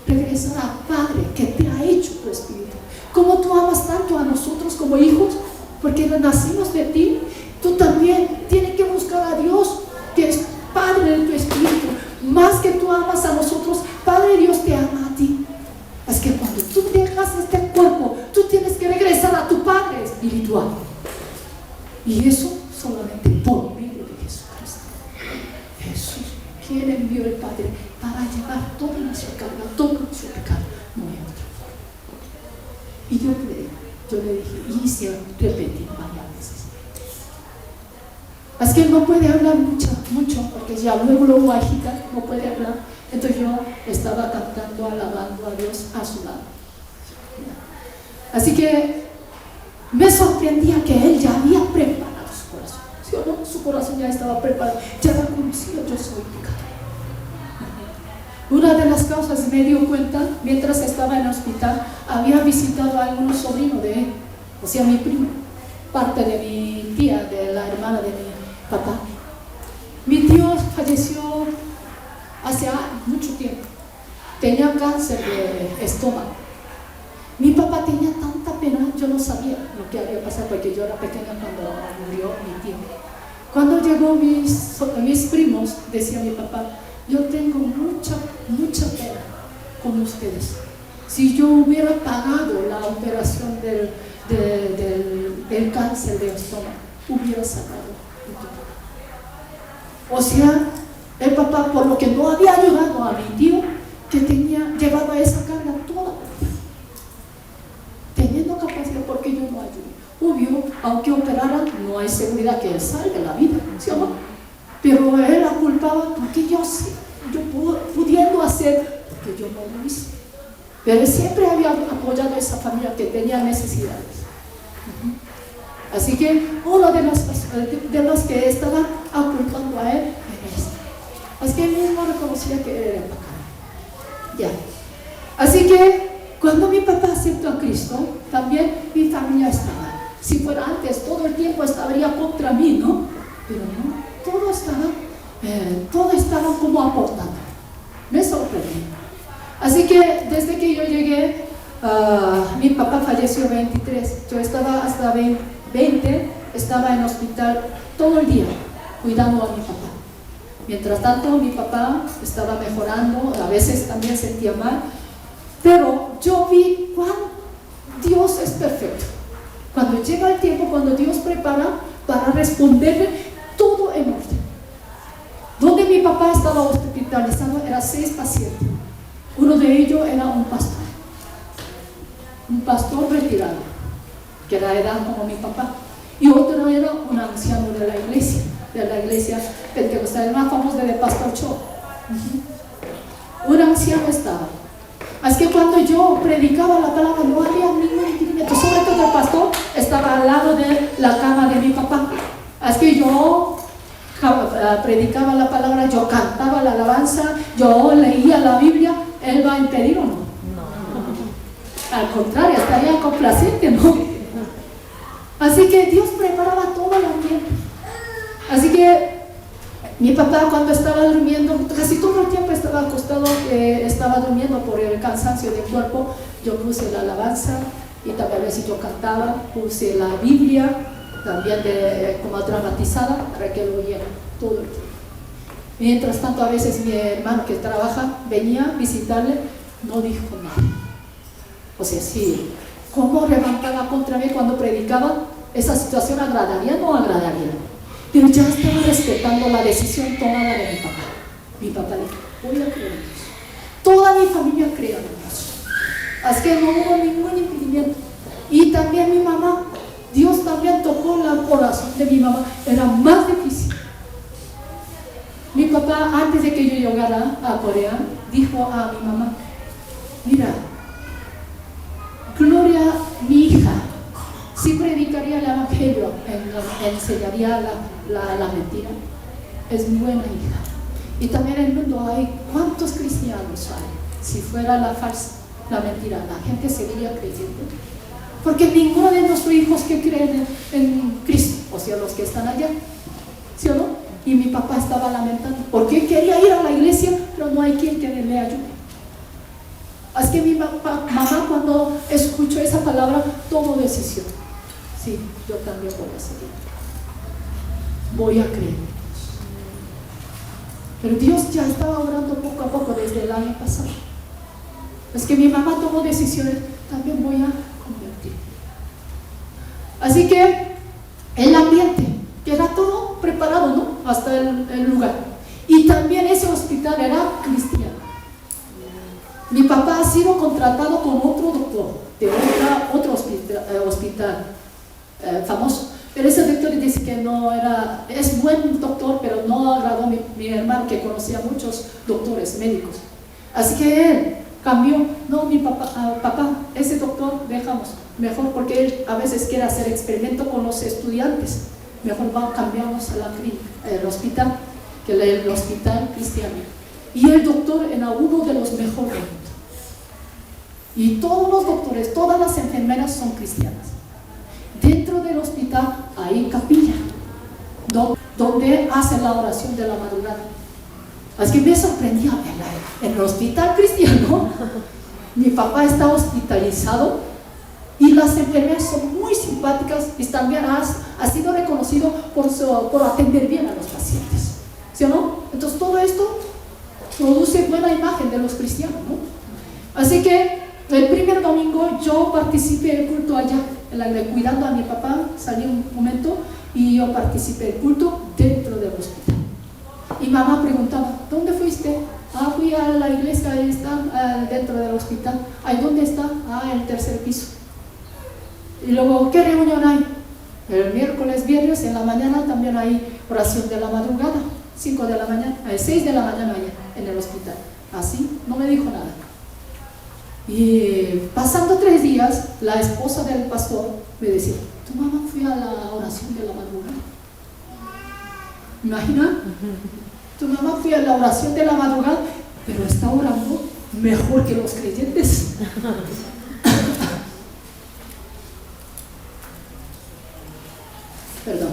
S1: regresar al Padre que te ha hecho tu espíritu. Como tú amas tanto a nosotros como hijos, porque nacimos de ti, tú también tienes que buscar a Dios, que es Padre de tu espíritu. Más que tú amas a nosotros, Padre Dios te ama a ti. Así que cuando tú dejas este cuerpo, tú tienes que regresar a tu Padre espiritual. Y eso solamente por medio de Jesucristo. Jesús, quien envió el Padre para llevar toda nuestra carga, todo nuestro pecado, no hay otro. Y yo le dije, y hice repetir varias veces. Es que no puede hablar mucho, porque ya luego agita, no puede hablar. Entonces yo estaba cantando, alabando a Dios a su lado. Así que me sorprendía que él ya había preparado su corazón. ¿Sí o no? Su corazón ya estaba preparado, ya había conocido, yo soy pecador. Una de las causas me dio cuenta, mientras estaba en el hospital, había visitado a algunos sobrinos de él, o sea, mi primo, parte de mi tía, de la hermana de mi papá. Mi tío falleció hace mucho tiempo, tenía cáncer de estómago. Mi papá tenía tanta pena, yo no sabía lo que había pasado porque yo era pequeña cuando murió mi tío. Cuando llegó mis primos, decía mi papá, yo tengo mucha pena con ustedes. Si yo hubiera pagado la operación del cáncer de estómago, hubiera sacado mi papá. O sea, el papá, por lo que no había ayudado a mi tío, que llevaba esa carga toda la vida, teniendo capacidad, porque yo no ayudé. Obvio, aunque operaran, no hay seguridad que él salga de la vida, ¿sí o no? Pero él la culpaba porque yo pudiendo hacer, porque yo no lo hice. Pero siempre había apoyado a esa familia que tenía necesidades. Así que uno de los que estaba culpando a él era este. Así que él mismo reconocía que él era pecador. Ya. Así que cuando mi papá aceptó a Cristo, también mi familia estaba. Si fuera antes, todo el tiempo estaría contra mí, ¿no? Pero no, todo estaba como aportando. Me sorprendió. Así que desde que yo llegué, mi papá falleció 23. Yo estaba hasta 20, estaba en hospital todo el día cuidando a mi papá. Mientras tanto, mi papá estaba mejorando, a veces también sentía mal, pero yo vi cuán Dios es perfecto. Cuando llega el tiempo, cuando Dios prepara para responderle, todo en orden. Donde mi papá estaba hospitalizado eran 6 pacientes. Uno de ellos era un pastor retirado, que era de edad como mi papá, y otro era un anciano de la iglesia pentecostal, más famoso de Pastor Cho. Un anciano estaba. Así que cuando yo predicaba la palabra, no había ningún impedimento, sobre todo el pastor estaba al lado de la cama de mi papá. Así que yo predicaba la palabra, yo cantaba la alabanza, yo leía la Biblia. ¿Él va a impedir o no? No. Al contrario, estaría complaciente, ¿no? Así que Dios preparaba todo el ambiente. Así que mi papá, cuando estaba durmiendo, casi todo el tiempo estaba acostado, estaba durmiendo por el cansancio del cuerpo. Yo puse la alabanza y también a veces yo cantaba, puse la Biblia también como dramatizada para que lo oyera todo el tiempo. Mientras tanto, a veces mi hermano que trabaja venía a visitarle, no dijo nada. O sea, sí, cómo levantaba contra mí cuando predicaba, esa situación agradaría o no agradaría. Pero ya estaba respetando la decisión tomada de mi papá. Mi papá dijo, voy a creer en Dios. Toda mi familia creía en Dios. Así que no hubo ningún impedimento. Y también mi mamá, Dios también tocó el corazón de mi mamá. Era más difícil. Mi papá, antes de que yo llegara a Corea, dijo a mi mamá, mira, Gloria, mi hija, si predicaría el evangelio, enseñaría la mentira, es buena hija. Y también en el mundo hay, ¿cuántos cristianos hay? Si fuera la falsa, la mentira, la gente seguiría creyendo. Porque ninguno de nuestros hijos que creen en Cristo, o sea, los que están allá, ¿sí o no? Y mi papá estaba lamentando, porque quería ir a la iglesia, pero no hay quien que le ayude. Así que mi mamá, cuando escuchó esa palabra, tomó decisión. Sí, yo también voy a seguir. Voy a creer. Pero Dios ya estaba orando poco a poco desde el año pasado. Es que mi mamá tomó decisiones, también voy a convertir. Así que el ambiente, que era todo preparado, ¿no? Hasta el lugar. Y también ese hospital era cristiano. Mi papá ha sido contratado con otro doctor de otro hospital famoso. Pero ese doctor dice que no era, es buen doctor, pero no agradó a mi hermano, que conocía muchos doctores médicos. Así que él cambió. No, mi papá, ese doctor dejamos. Mejor, porque él a veces quiere hacer experimento con los estudiantes. Mejor cambiamos a la clínica, el hospital, que el hospital cristiano. Y el doctor era uno de los mejores del mundo. Y todos los doctores, todas las enfermeras son cristianas. Dentro del hospital hay capilla, donde hacen la oración de la madrugada. Así que me sorprendía en el hospital cristiano. Mi papá está hospitalizado y las enfermeras son muy simpáticas y también ha sido reconocido por atender bien a los pacientes. ¿Sí o no? Entonces todo esto produce buena imagen de los cristianos, ¿no? Así que el primer domingo yo participé del culto allá, cuidando a mi papá, salí un momento y yo participé del culto dentro del hospital. Y mamá preguntaba, ¿dónde fuiste? Fui a la iglesia, ahí está, dentro del hospital. ¿Ahí dónde está? En el tercer piso. Y luego, ¿qué reunión hay? El miércoles, viernes, en la mañana también hay oración de la madrugada, 6 de la mañana allá en el hospital. Así, no me dijo nada. Y pasando 3 días, la esposa del pastor me decía, tu mamá fue a la oración de la madrugada. ¿Imagina? Tu mamá fue a la oración de la madrugada, pero está orando mejor que los creyentes. Perdón.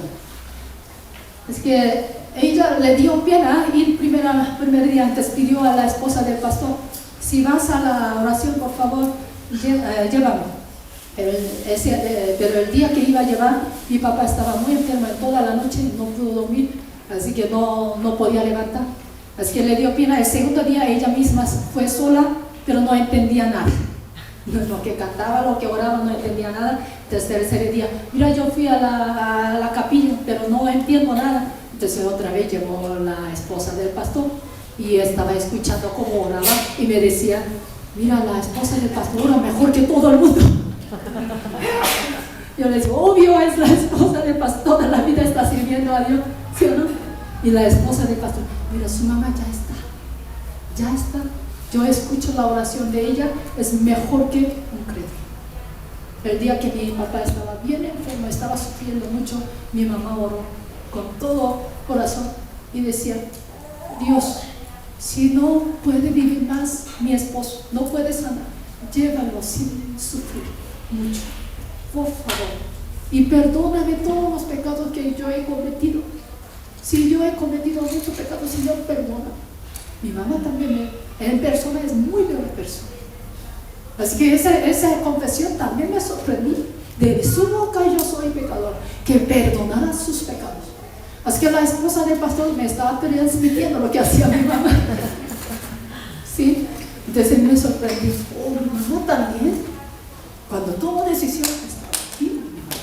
S1: Es que ella le dio pena ir primer día antes, pidió a la esposa del pastor, si vas a la oración, por favor, llévame. Pero el día que iba a llevar, mi papá estaba muy enfermo en toda la noche, no pudo dormir, así que no podía levantar. Así que le dio pena. El segundo día ella misma fue sola, pero no entendía nada. Lo que cantaba, lo que oraba, no entendía nada. Entonces el tercer día, mira, yo fui a la capilla, pero no entiendo nada. Entonces otra vez llegó la esposa del pastor y estaba escuchando cómo oraba y me decía, mira, la esposa del pastor ora mejor que todo el mundo. Yo le digo, obvio, es la esposa del pastor, toda la vida está sirviendo a Dios, ¿sí o no? Y la esposa del pastor, mira, su mamá ya está. Yo escucho la oración de ella, es mejor que un credo. El día que mi papá estaba bien enfermo, estaba sufriendo mucho, mi mamá oró con todo corazón y decía, Dios, si no puede vivir más mi esposo, no puede sanar, llévalo sin sufrir mucho, por favor, y perdóname todos los pecados que yo he cometido. Si yo he cometido muchos pecados, Señor, perdona. Mi mamá también en persona es muy buena persona. Así que esa confesión también me sorprendió. De su boca yo soy pecador, que perdonara sus pecados. Así que la esposa del pastor me estaba transmitiendo lo que hacía mi mamá. ¿Sí? Entonces me sorprendí. Oh, mi mamá también. Cuando tomo decisión, estaba aquí mi mamá.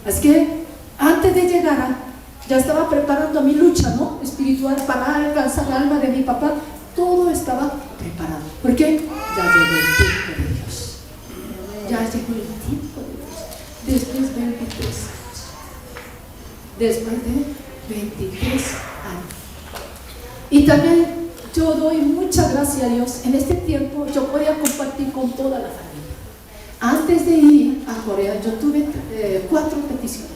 S1: Así que antes de llegar, ya estaba preparando mi lucha, ¿no?, espiritual para alcanzar el alma de mi papá. Todo estaba preparado. ¿Por qué? Ya llegó el tiempo de Dios. Ya llegó el tiempo de Dios. Después de 23 años. Después de 23 años. Y también yo doy muchas gracias a Dios. En este tiempo yo podía compartir con toda la familia. Antes de ir a Corea, yo tuve 4 peticiones.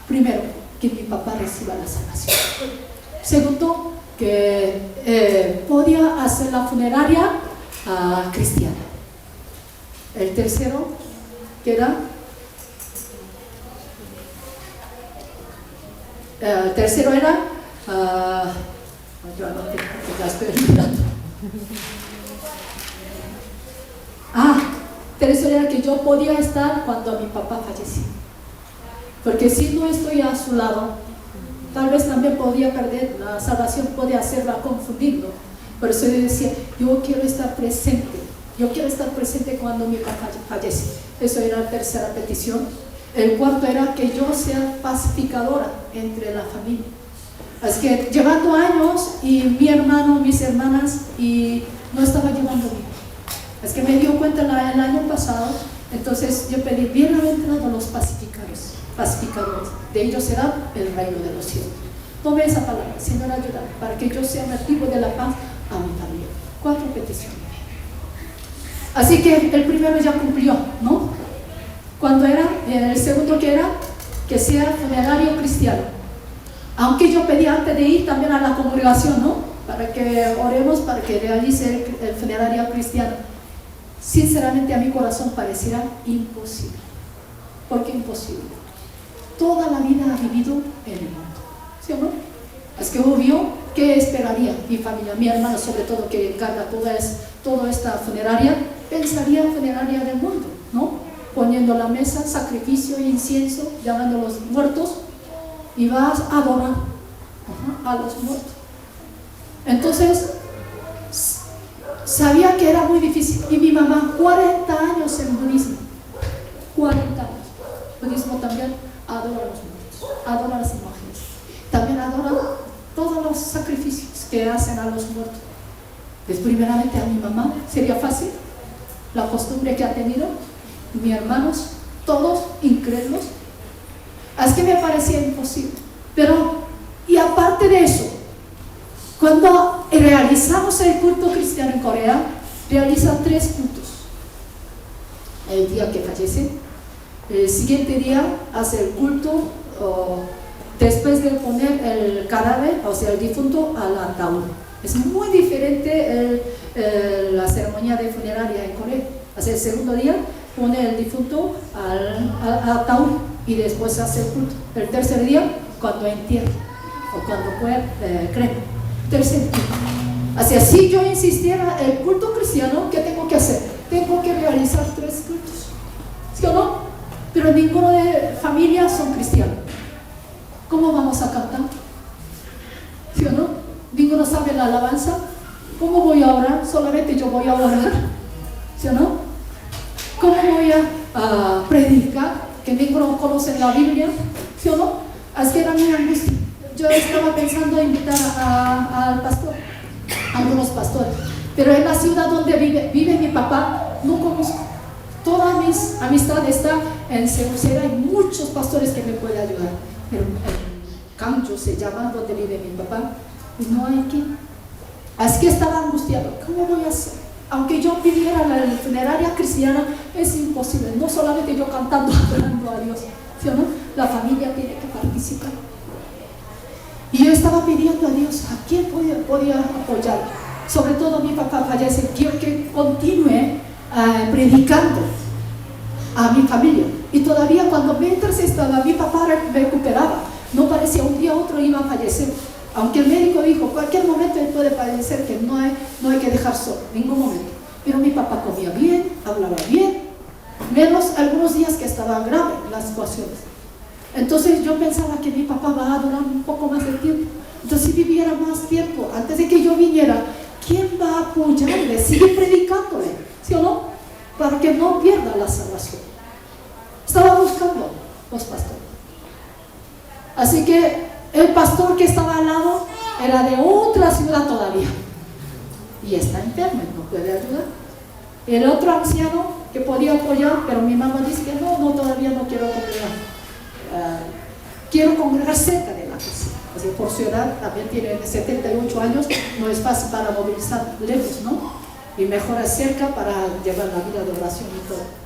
S1: Primero, que mi papá reciba la salvación. Segundo, que podía hacer la funeraria cristiana. El tercero, que era tercero era que yo podía estar cuando mi papá falleció, porque si no estoy a su lado, tal vez también podía perder la salvación, podía hacerla confundiendo. Por eso yo decía, yo quiero estar presente cuando mi papá fallece. Eso era la tercera petición. El cuarto era que yo sea pacificadora entre la familia. Así que llevando años y mi hermano, mis hermanas, y no estaba llevando bien. Es que me dio cuenta el año pasado. Entonces yo pedí, bienaventurados los pacificadores. pacificadores. De ellos será el reino de los cielos. Tome esa palabra, Señor, ayúdame para que yo sea nativo de la paz a mi familia. 4 peticiones. Así que el primero ya cumplió, ¿no? Cuando era, el segundo que era, que sea funerario cristiano. Aunque yo pedí antes de ir también a la congregación, ¿no? Para que oremos, para que realice el funerario cristiano. Sinceramente a mi corazón pareciera imposible. ¿Por qué imposible? Toda la vida ha vivido en el mundo, ¿sí o no? Es que obvio, ¿qué esperaría mi familia, mi hermano, sobre todo que encarga toda esta funeraria? Pensaría funeraria del mundo, ¿no? Poniendo la mesa, sacrificio, incienso, llamando a los muertos, y vas a adorar a los muertos. Entonces, sabía que era muy difícil. Y mi mamá, 40 años en budismo, 40 años. Budismo también adora a los muertos, adora las imágenes, también adora todos los sacrificios que hacen a los muertos. Pues primeramente a mi mamá, ¿sería fácil? La costumbre que ha tenido, mis hermanos, todos incrédulos. Es que me parecía imposible. Pero, y aparte de eso, cuando realizamos el culto cristiano en Corea, realiza 3 cultos. El día que fallece, el siguiente día hace el culto después de poner el cadáver, o sea, el difunto, al ataúd. Es muy diferente la ceremonia de funeraria en Corea. Hace el segundo día, pone el difunto al ataúd y después hace el culto. El tercer día, cuando entierra o cuando puede crema. Tercer día. Así, si yo insistiera el culto cristiano, ¿qué tengo que hacer? Tengo que realizar 3 cultos, ¿sí o no? Pero ninguno de familias son cristianos. ¿Cómo vamos a cantar? ¿Sí o no? Ninguno sabe la alabanza. ¿Cómo voy a orar? Solamente yo voy a orar, ¿sí o no? ¿Cómo voy a predicar? Que ninguno conoce la Biblia, ¿sí o no? Es que era muy angustia. Yo estaba pensando en invitar al pastor, a algunos pastores, pero en la ciudad donde vive mi papá, no conozco. Todas mis amistades están en Seúl. Hay muchos pastores que me pueden ayudar, pero en Gangju se llama donde vive mi papá, y no hay quien. Así que estaba angustiado. ¿Cómo voy a hacer? Aunque yo pidiera la funeraria cristiana, es imposible. No solamente yo cantando, adorando a Dios, ¿sí o no? La familia tiene que participar. Y yo estaba pidiendo a Dios, ¿a quién podía apoyar? Sobre todo mi papá fallece, quiero que continúe predicando a mi familia. Y todavía cuando mientras estaba, mi papá recuperaba. No parecía un día u otro iba a fallecer. Aunque el médico dijo, cualquier momento él puede fallecer, que no hay que dejar solo, ningún momento. Pero mi papá comía bien, hablaba bien, menos algunos días que estaba grave las situaciones. Entonces yo pensaba que mi papá va a durar un poco más de tiempo. Entonces si viviera más tiempo, antes de que yo viniera, ¿quién va a apoyarle? Sigue predicándole, ¿sí o no? Para que no pierda la salvación. Estaba buscando los pastores. Así que el pastor que estaba al lado era de otra ciudad todavía y está enfermo y no puede ayudar. El otro anciano que podía apoyar, pero mi mamá dice que no, todavía no quiero congregar. Quiero congregar cerca de la casa. Así por ciudad también tiene 78 años, no es fácil para movilizar lejos, ¿no? Y mejor es cerca para llevar la vida de oración y todo.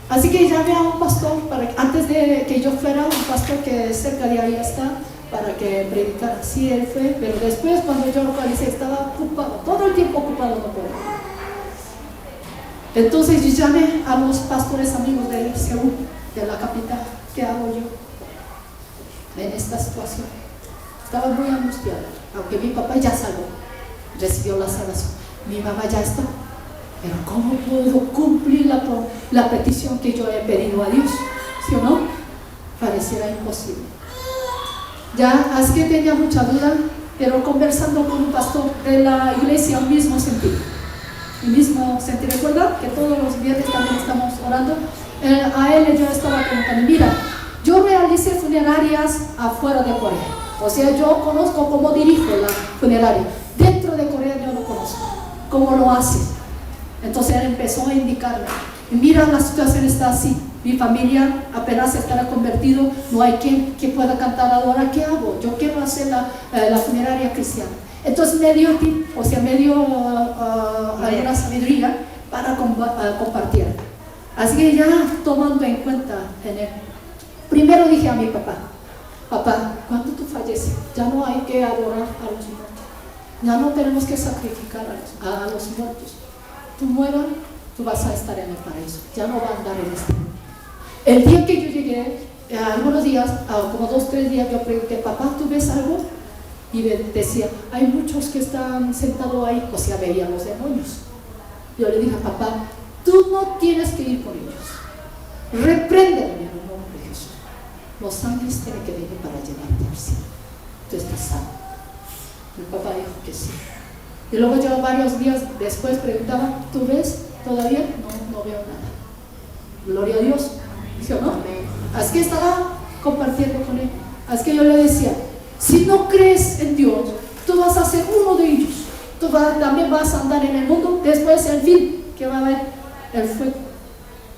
S1: Así que llamé a un pastor, antes de que yo fuera, un pastor que cerca de ahí está, para que predicara. Sí, él fue, pero después cuando yo localicé estaba ocupado, todo el tiempo ocupado, no podía. Entonces yo llamé a los pastores amigos de Seúl, de la capital. ¿Qué hago yo en esta situación? Estaba muy angustiada, aunque mi papá ya salvó, recibió la salvación. Mi mamá ya está, pero ¿cómo puedo cumplir la petición que yo he pedido a Dios? ¿Sí o no? Pareciera imposible. Ya, es que tenía mucha duda, pero conversando con un pastor de la iglesia, el mismo sentido. ¿Recuerda? Que todos los viernes también estamos orando. A él yo estaba preguntando, mira, yo realicé funerarias afuera de Corea. O sea, yo conozco cómo dirijo la funeraria. Dentro de Corea yo no conozco cómo lo hace. Entonces él empezó a indicarme, mira, la situación está así. Mi familia apenas estará convertido, no hay quien que pueda cantar ahora. ¿Qué hago? Yo quiero hacer la funeraria cristiana. Entonces me dio alguna sabiduría para compartir. Así que ya tomando en cuenta primero dije a mi papá, papá, cuando tú falleces, ya no hay que adorar a los muertos, ya no tenemos que sacrificar a los muertos. Tú mueras, tú vas a estar en el paraíso, ya no va a andar en este mundo. El día que yo llegué, algunos días, como 2 o 3 días, yo pregunté, papá, ¿tú ves algo? Y decía, hay muchos que están sentados ahí, o sea, veía los demonios. Yo le dije, papá, tú no tienes que ir con ellos, repréndeme en el nombre de Jesús. Los ángeles tienen que venir para llevarte al cielo, tú estás sano. Mi papá dijo que sí. Y luego yo varios días después preguntaba, ¿tú ves todavía? No veo nada. Gloria a Dios. ¿Sí o no? Así que estaba compartiendo con él. Así que yo le decía, si no crees en Dios, tú vas a ser uno de ellos. Tú también vas a andar en el mundo. Después, el fin, que va a haber el fuego.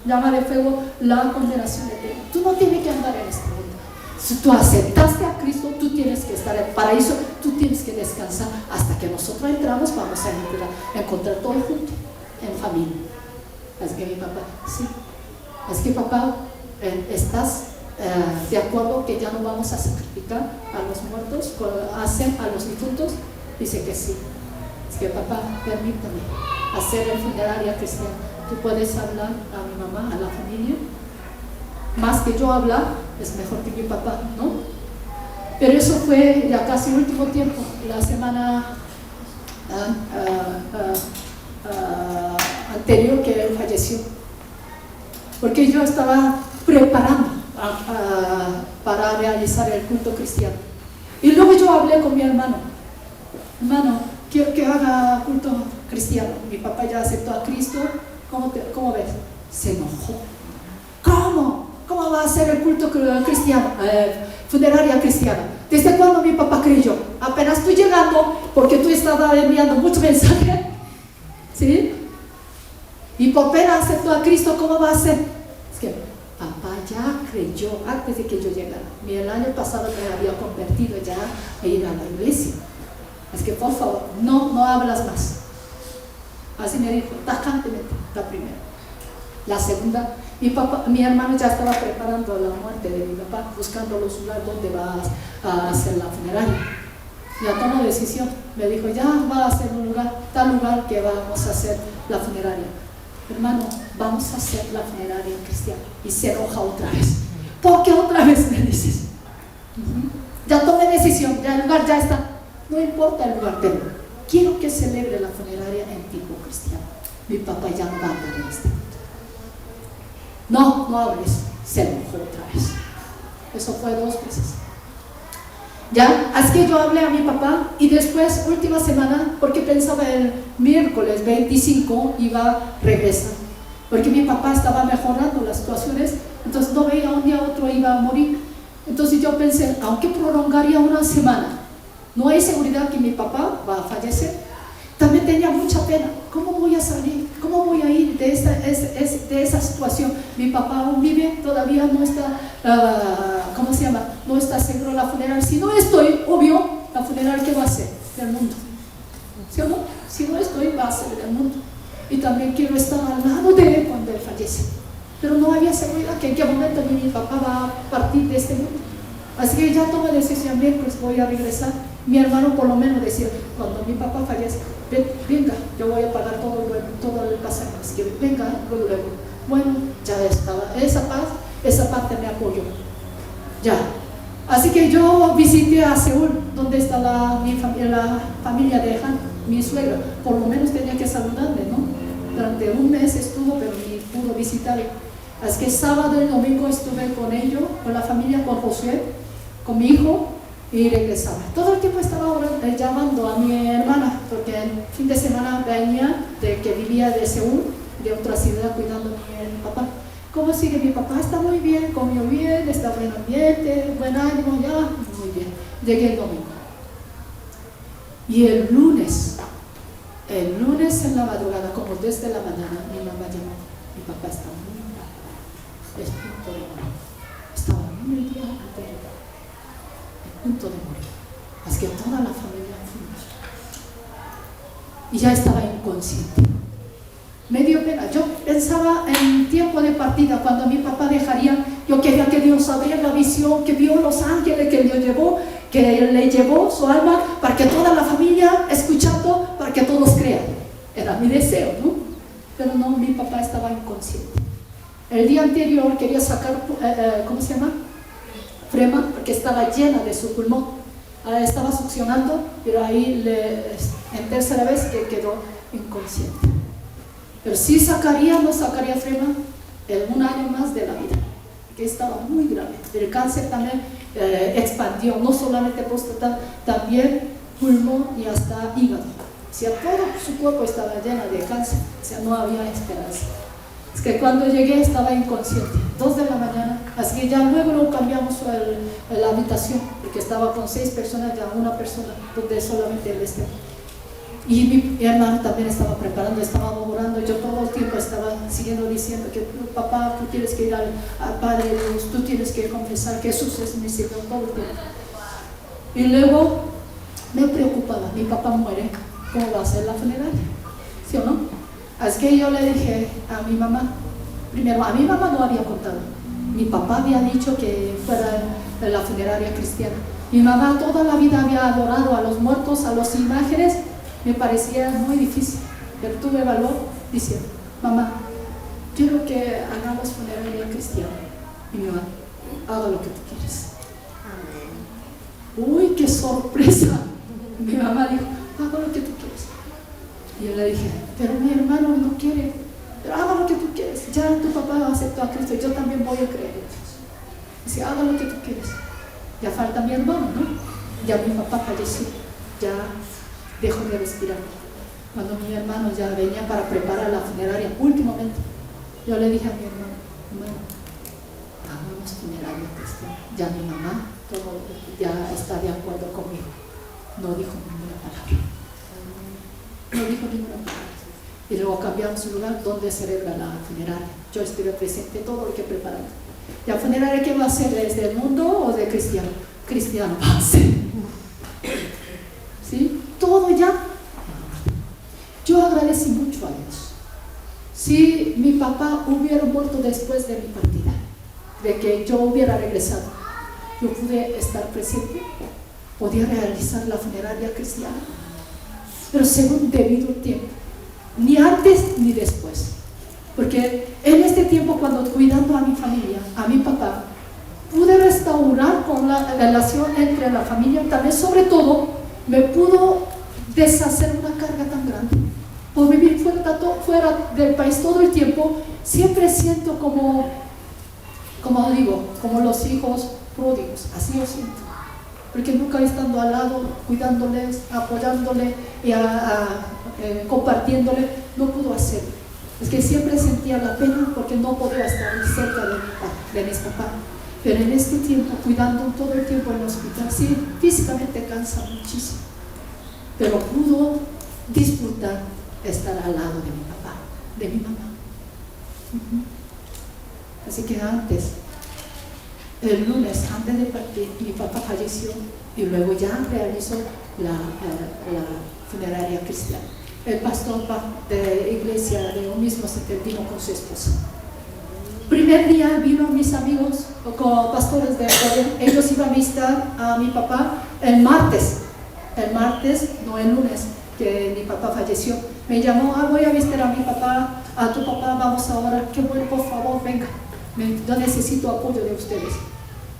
S1: Llama de fuego la condenación eterna. Tú no tienes que andar en este mundo. Si tú aceptaste a Cristo, tú tienes que estar en el paraíso, tú tienes que descansar. Hasta que nosotros entramos, vamos a encontrar todo junto, en familia. Así que mi papá, sí. Así que papá, ¿estás de acuerdo que ya no vamos a sacrificar a los muertos, hacer a los difuntos? Dice que sí. Así que papá, permítame hacer el funeraria cristiana. Tú puedes hablar a mi mamá, a la familia. Más que yo hablar, es mejor que mi papá, ¿no? Pero eso fue ya casi el último tiempo, la semana anterior que él falleció. Porque yo estaba preparando para realizar el culto cristiano. Y luego yo hablé con mi hermano. Hermano, quiero que haga culto cristiano. Mi papá ya aceptó a Cristo. ¿Cómo ves? Se enojó. ¿Cómo va a ser el culto cristiano? Funeraria cristiana. ¿Desde cuándo mi papá creyó? Apenas estoy llegando porque tú estabas enviando muchos mensajes. ¿Sí? Y por pena aceptó a Cristo, ¿cómo va a ser? Es que papá ya creyó antes de que yo llegara. El año pasado me había convertido ya a ir a la iglesia. Es que por favor, no hablas más. Así me dijo, tajantemente, la primera. La segunda, mi hermano ya estaba preparando la muerte de mi papá, buscando los lugares donde va a hacer la funeraria. Ya tomó decisión, me dijo, ya va a ser tal lugar que vamos a hacer la funeraria. Hermano, vamos a hacer la funeraria cristiana. Y se enoja otra vez. ¿Por qué otra vez me dices? Ya tomé decisión, ya el lugar ya está. No importa el lugar, pero quiero que celebre la funeraria en tipo cristiano. Mi papá ya no va a andar en este mundo. No hables. Se enojó otra vez. Eso fue 2 veces. Ya, así que yo hablé a mi papá y después, última semana, porque pensaba el miércoles 25 iba a regresar, porque mi papá estaba mejorando las situaciones, entonces no veía un día a otro iba a morir. Entonces yo pensé, aunque prolongaría una semana, no hay seguridad que mi papá va a fallecer. También tenía mucha pena. ¿Cómo voy a salir? ¿Cómo voy a ir de esa situación? Mi papá aún vive, todavía no está, ¿cómo se llama? No está seguro la funeraria. Si no estoy, obvio, la funeraria, ¿qué va a hacer? Del mundo. ¿Sí o no? Si no estoy, va a ser del mundo. Y también quiero estar al lado de él cuando él fallece. Pero no había seguridad que en qué momento mi papá va a partir de este mundo. Así que ya tomé decisión, pues voy a regresar. Mi hermano por lo menos decía, cuando mi papá fallece, venga, yo voy a pagar todo el pasaje, así que venga, luego. Bueno, ya estaba, esa parte me apoyó. Ya. Así que yo visité a Seúl, donde está la familia de Han, mi suegra. Por lo menos tenía que saludarme, ¿no? Durante un mes estuvo, pero ni pudo visitarle. Así que sábado y domingo estuve con ellos, con la familia, con Josué, con mi hijo, y regresaba. Todo el tiempo estaba llamando a mi hermana, porque el fin de semana venía que vivía de Seúl, de otra ciudad, cuidando a mi papá. ¿Cómo sigue mi papá? Está muy bien, comió bien, está buen ambiente, buen ánimo, ya, muy bien. Llegué el domingo. Y el lunes en la madrugada, como desde la mañana, mi mamá llamó, mi papá está muy mal. es punto de morir. Estaba en el día anterior, en punto de morir. Así que toda la familia fuimos. Y ya estaba inconsciente. Me dio pena. Yo pensaba en tiempo de partida, cuando mi papá dejaría, yo quería que Dios abriera la visión, que vio los ángeles, que Dios llevó, que le llevó su alma, para que toda la familia escuchando, para que todos crean. Era mi deseo, ¿no? Pero no, mi papá estaba inconsciente. El día anterior quería sacar, ¿cómo se llama? Flema, porque estaba llena de su pulmón. Estaba succionando, pero ahí en tercera vez que quedó inconsciente. Pero sí no sacaría flema en un año más de la vida, que estaba muy grave. El cáncer también expandió, no solamente próstata, también pulmón y hasta hígado. O sea, todo su cuerpo estaba lleno de cáncer, o sea, no había esperanza. Es que cuando llegué estaba inconsciente, 2 de la mañana, así que ya luego lo cambiamos a la habitación, porque estaba con 6 personas, ya una persona, donde solamente él estaba. Y mi hermano también estaba preparando, estaba orando. Yo todo el tiempo estaba siguiendo diciendo que papá, tú tienes que ir al Padre Dios, tú tienes que confesar que Jesús es mi Señor todo el tiempo. Y luego me preocupaba, mi papá muere, ¿cómo va a ser la funeraria? ¿Sí o no? Así que yo le dije a mi mamá, primero a mi mamá no había contado, mi papá había dicho que fuera la funeraria cristiana. Mi mamá toda la vida había adorado a los muertos, a las imágenes. Me parecía muy difícil, pero tuve valor diciendo, mamá, quiero que hagamos funeraria cristiana. Y mi mamá, haga lo que tú quieres. Amén. Uy, qué sorpresa. Mi mamá dijo, haga lo que tú quieres. Y yo le dije, pero mi hermano no quiere, pero haga lo que tú quieres. Ya tu papá aceptó a Cristo, yo también voy a creer en Dios. Dice, haga lo que tú quieres. Ya falta mi hermano, ¿no? Ya mi papá falleció, ya dejó de respirar. Cuando mi hermano ya venía para preparar la funeraria, últimamente, yo le dije a mi hermano, hagamos funeraria cristiana. Ya mi mamá ya está de acuerdo conmigo. No dijo ninguna palabra. No dijo ninguna palabra. Y luego cambiamos el lugar donde celebra la funeraria. Yo estuve presente todo lo que preparamos. ¿La funeraria qué va a ser? ¿Es del mundo o de cristiano? Cristiano va a ser. ¿Sí? Todo ya. Yo agradecí mucho a Dios. Si mi papá hubiera muerto después de mi partida, de que yo hubiera regresado, yo pude estar presente, podía realizar la funeraria cristiana, pero según debido tiempo, ni antes ni después. Porque en este tiempo, cuando cuidando a mi familia, a mi papá, pude restaurar con la relación entre la familia, también sobre todo me pudo deshacer una carga tan grande. Por vivir fuera del país todo el tiempo, siempre siento como los hijos pródigos, así lo siento. Porque nunca estando al lado, cuidándoles, apoyándole y compartiéndole, no pudo hacerlo. Es que siempre sentía la pena porque no podía estar cerca de mis papás. Pero en este tiempo, cuidando todo el tiempo en el hospital, sí, físicamente cansa muchísimo. Pero pudo disfrutar estar al lado de mi papá, de mi mamá. Así que el lunes, antes de partir, mi papá falleció y luego ya realizó la funeraria cristiana. El pastor de iglesia de un mismo se vino con su esposa. Primer día vino mis amigos, pastores de Ecuador, ellos iban a visitar a mi papá el martes, no el lunes, que mi papá falleció. Me llamó, voy a visitar a mi papá, a tu papá, vamos ahora, qué bueno, por favor, venga, yo necesito apoyo de ustedes.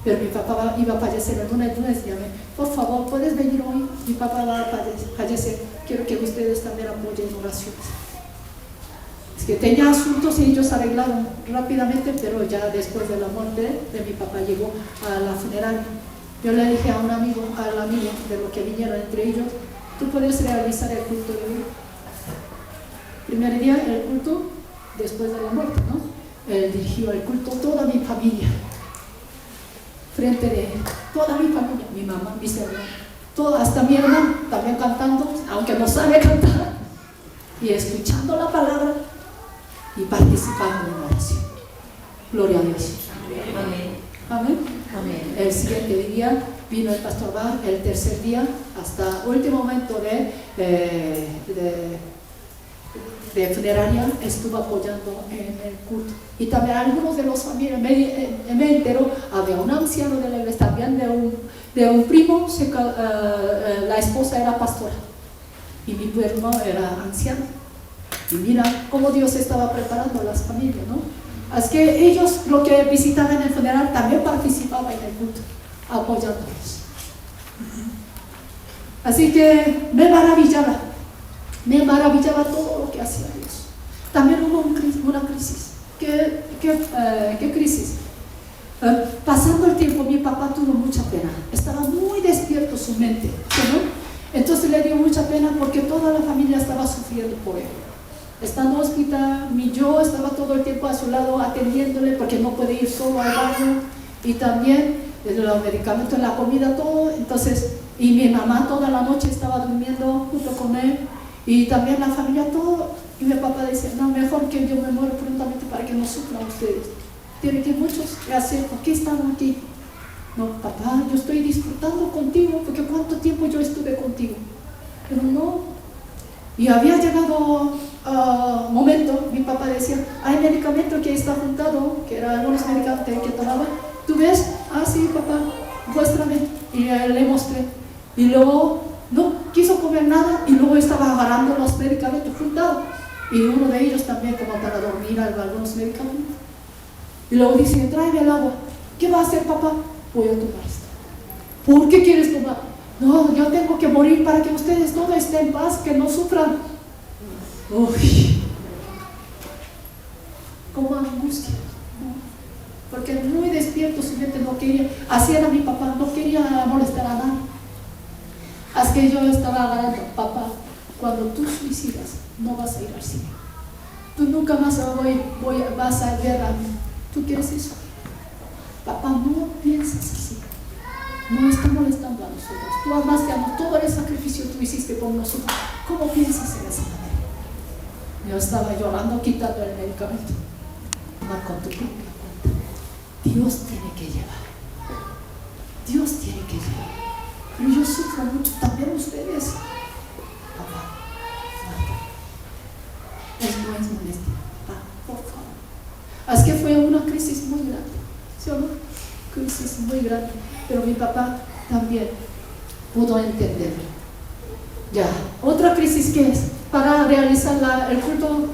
S1: Pero mi papá iba a fallecer el lunes llamé, por favor, ¿puedes venir hoy? Mi papá va a fallecer, quiero que ustedes también apoyen en oraciones. Es que tenía asuntos y ellos arreglaron rápidamente, pero ya después de la muerte de mi papá llegó a la funeraria. Yo le dije a un amigo, al amigo de lo que vinieron entre ellos, tú puedes realizar el culto de hoy. Primer día el culto, después de la muerte, ¿no? Él dirigió el culto, toda mi familia, frente de toda mi familia, mi mamá, mis hermanos, hasta mi hermano, también cantando, aunque no sabe cantar, y escuchando la palabra y participando en la oración. Gloria a Dios.
S2: Amén.
S1: Amén.
S2: Amén.
S1: El siguiente día vino el pastor Bar, el tercer día, hasta último momento de funeraria, estuvo apoyando en el culto. Y también algunos de los familias, me enteró, había un anciano de la iglesia, también de un primo, la esposa era pastora y mi primo era anciano. Y mira cómo Dios estaba preparando a las familias, ¿no? Así que ellos, lo que visitaban en el funeral, también participaban en el culto, apoyándolos. Así que me maravillaba todo lo que hacía Dios. También hubo una crisis. ¿Qué crisis? Pasando el tiempo, mi papá tuvo mucha pena. Estaba muy despierto su mente, ¿no? Entonces le dio mucha pena porque toda la familia estaba sufriendo por él. Estando en el hospital, yo estaba todo el tiempo a su lado atendiéndole porque no puede ir solo al baño, y también los medicamentos, la comida, todo. Entonces, y mi mamá toda la noche estaba durmiendo junto con él, y también la familia, todo. Y mi papá decía, no, mejor que yo me muero prontamente para que no sufran ustedes. Tienen que muchos hacer, ¿por qué están aquí? No, papá, yo estoy disfrutando contigo, porque cuánto tiempo yo estuve contigo. Pero no. Y había llegado momento, mi papá decía, hay medicamento que está juntado, que eran algunos medicamentos que tomaba. ¿Tú ves? Ah, sí, papá, muéstrame. Y le mostré. Y luego no quiso comer nada, y luego estaba agarrando los medicamentos juntados. Y uno de ellos también, como para dormir, algunos medicamentos. Y luego dice, tráeme el agua. ¿Qué va a hacer, papá? Voy a tomar esto. ¿Por qué quieres tomar? No, yo tengo que morir para que ustedes todos estén en paz, que no sufran. Uy, como angustia, ¿no? Porque muy despierto su mente, no quería, así era mi papá, no quería molestar a nadie. Así que yo estaba agarrando, papá, cuando tú suicidas, no vas a ir al cine. Tú nunca más vas a ver a mí. ¿Tú quieres eso? Papá, no pienses así. No está molestando a nosotros. Tú amaste a todo el sacrificio tú hiciste por nosotros. ¿Cómo piensas en esa manera? Yo estaba llorando, quitando el medicamento. Mamá, con tu propia cuenta. Dios tiene que llevar. Dios tiene que llevar. Pero yo sufro mucho, también ustedes. Papá, no es molestia. Papá, por favor. Así que fue una crisis muy grande. ¿Sí o no? Crisis muy grande. Pero mi papá también pudo entenderlo. Ya, otra crisis que es para realizar el culto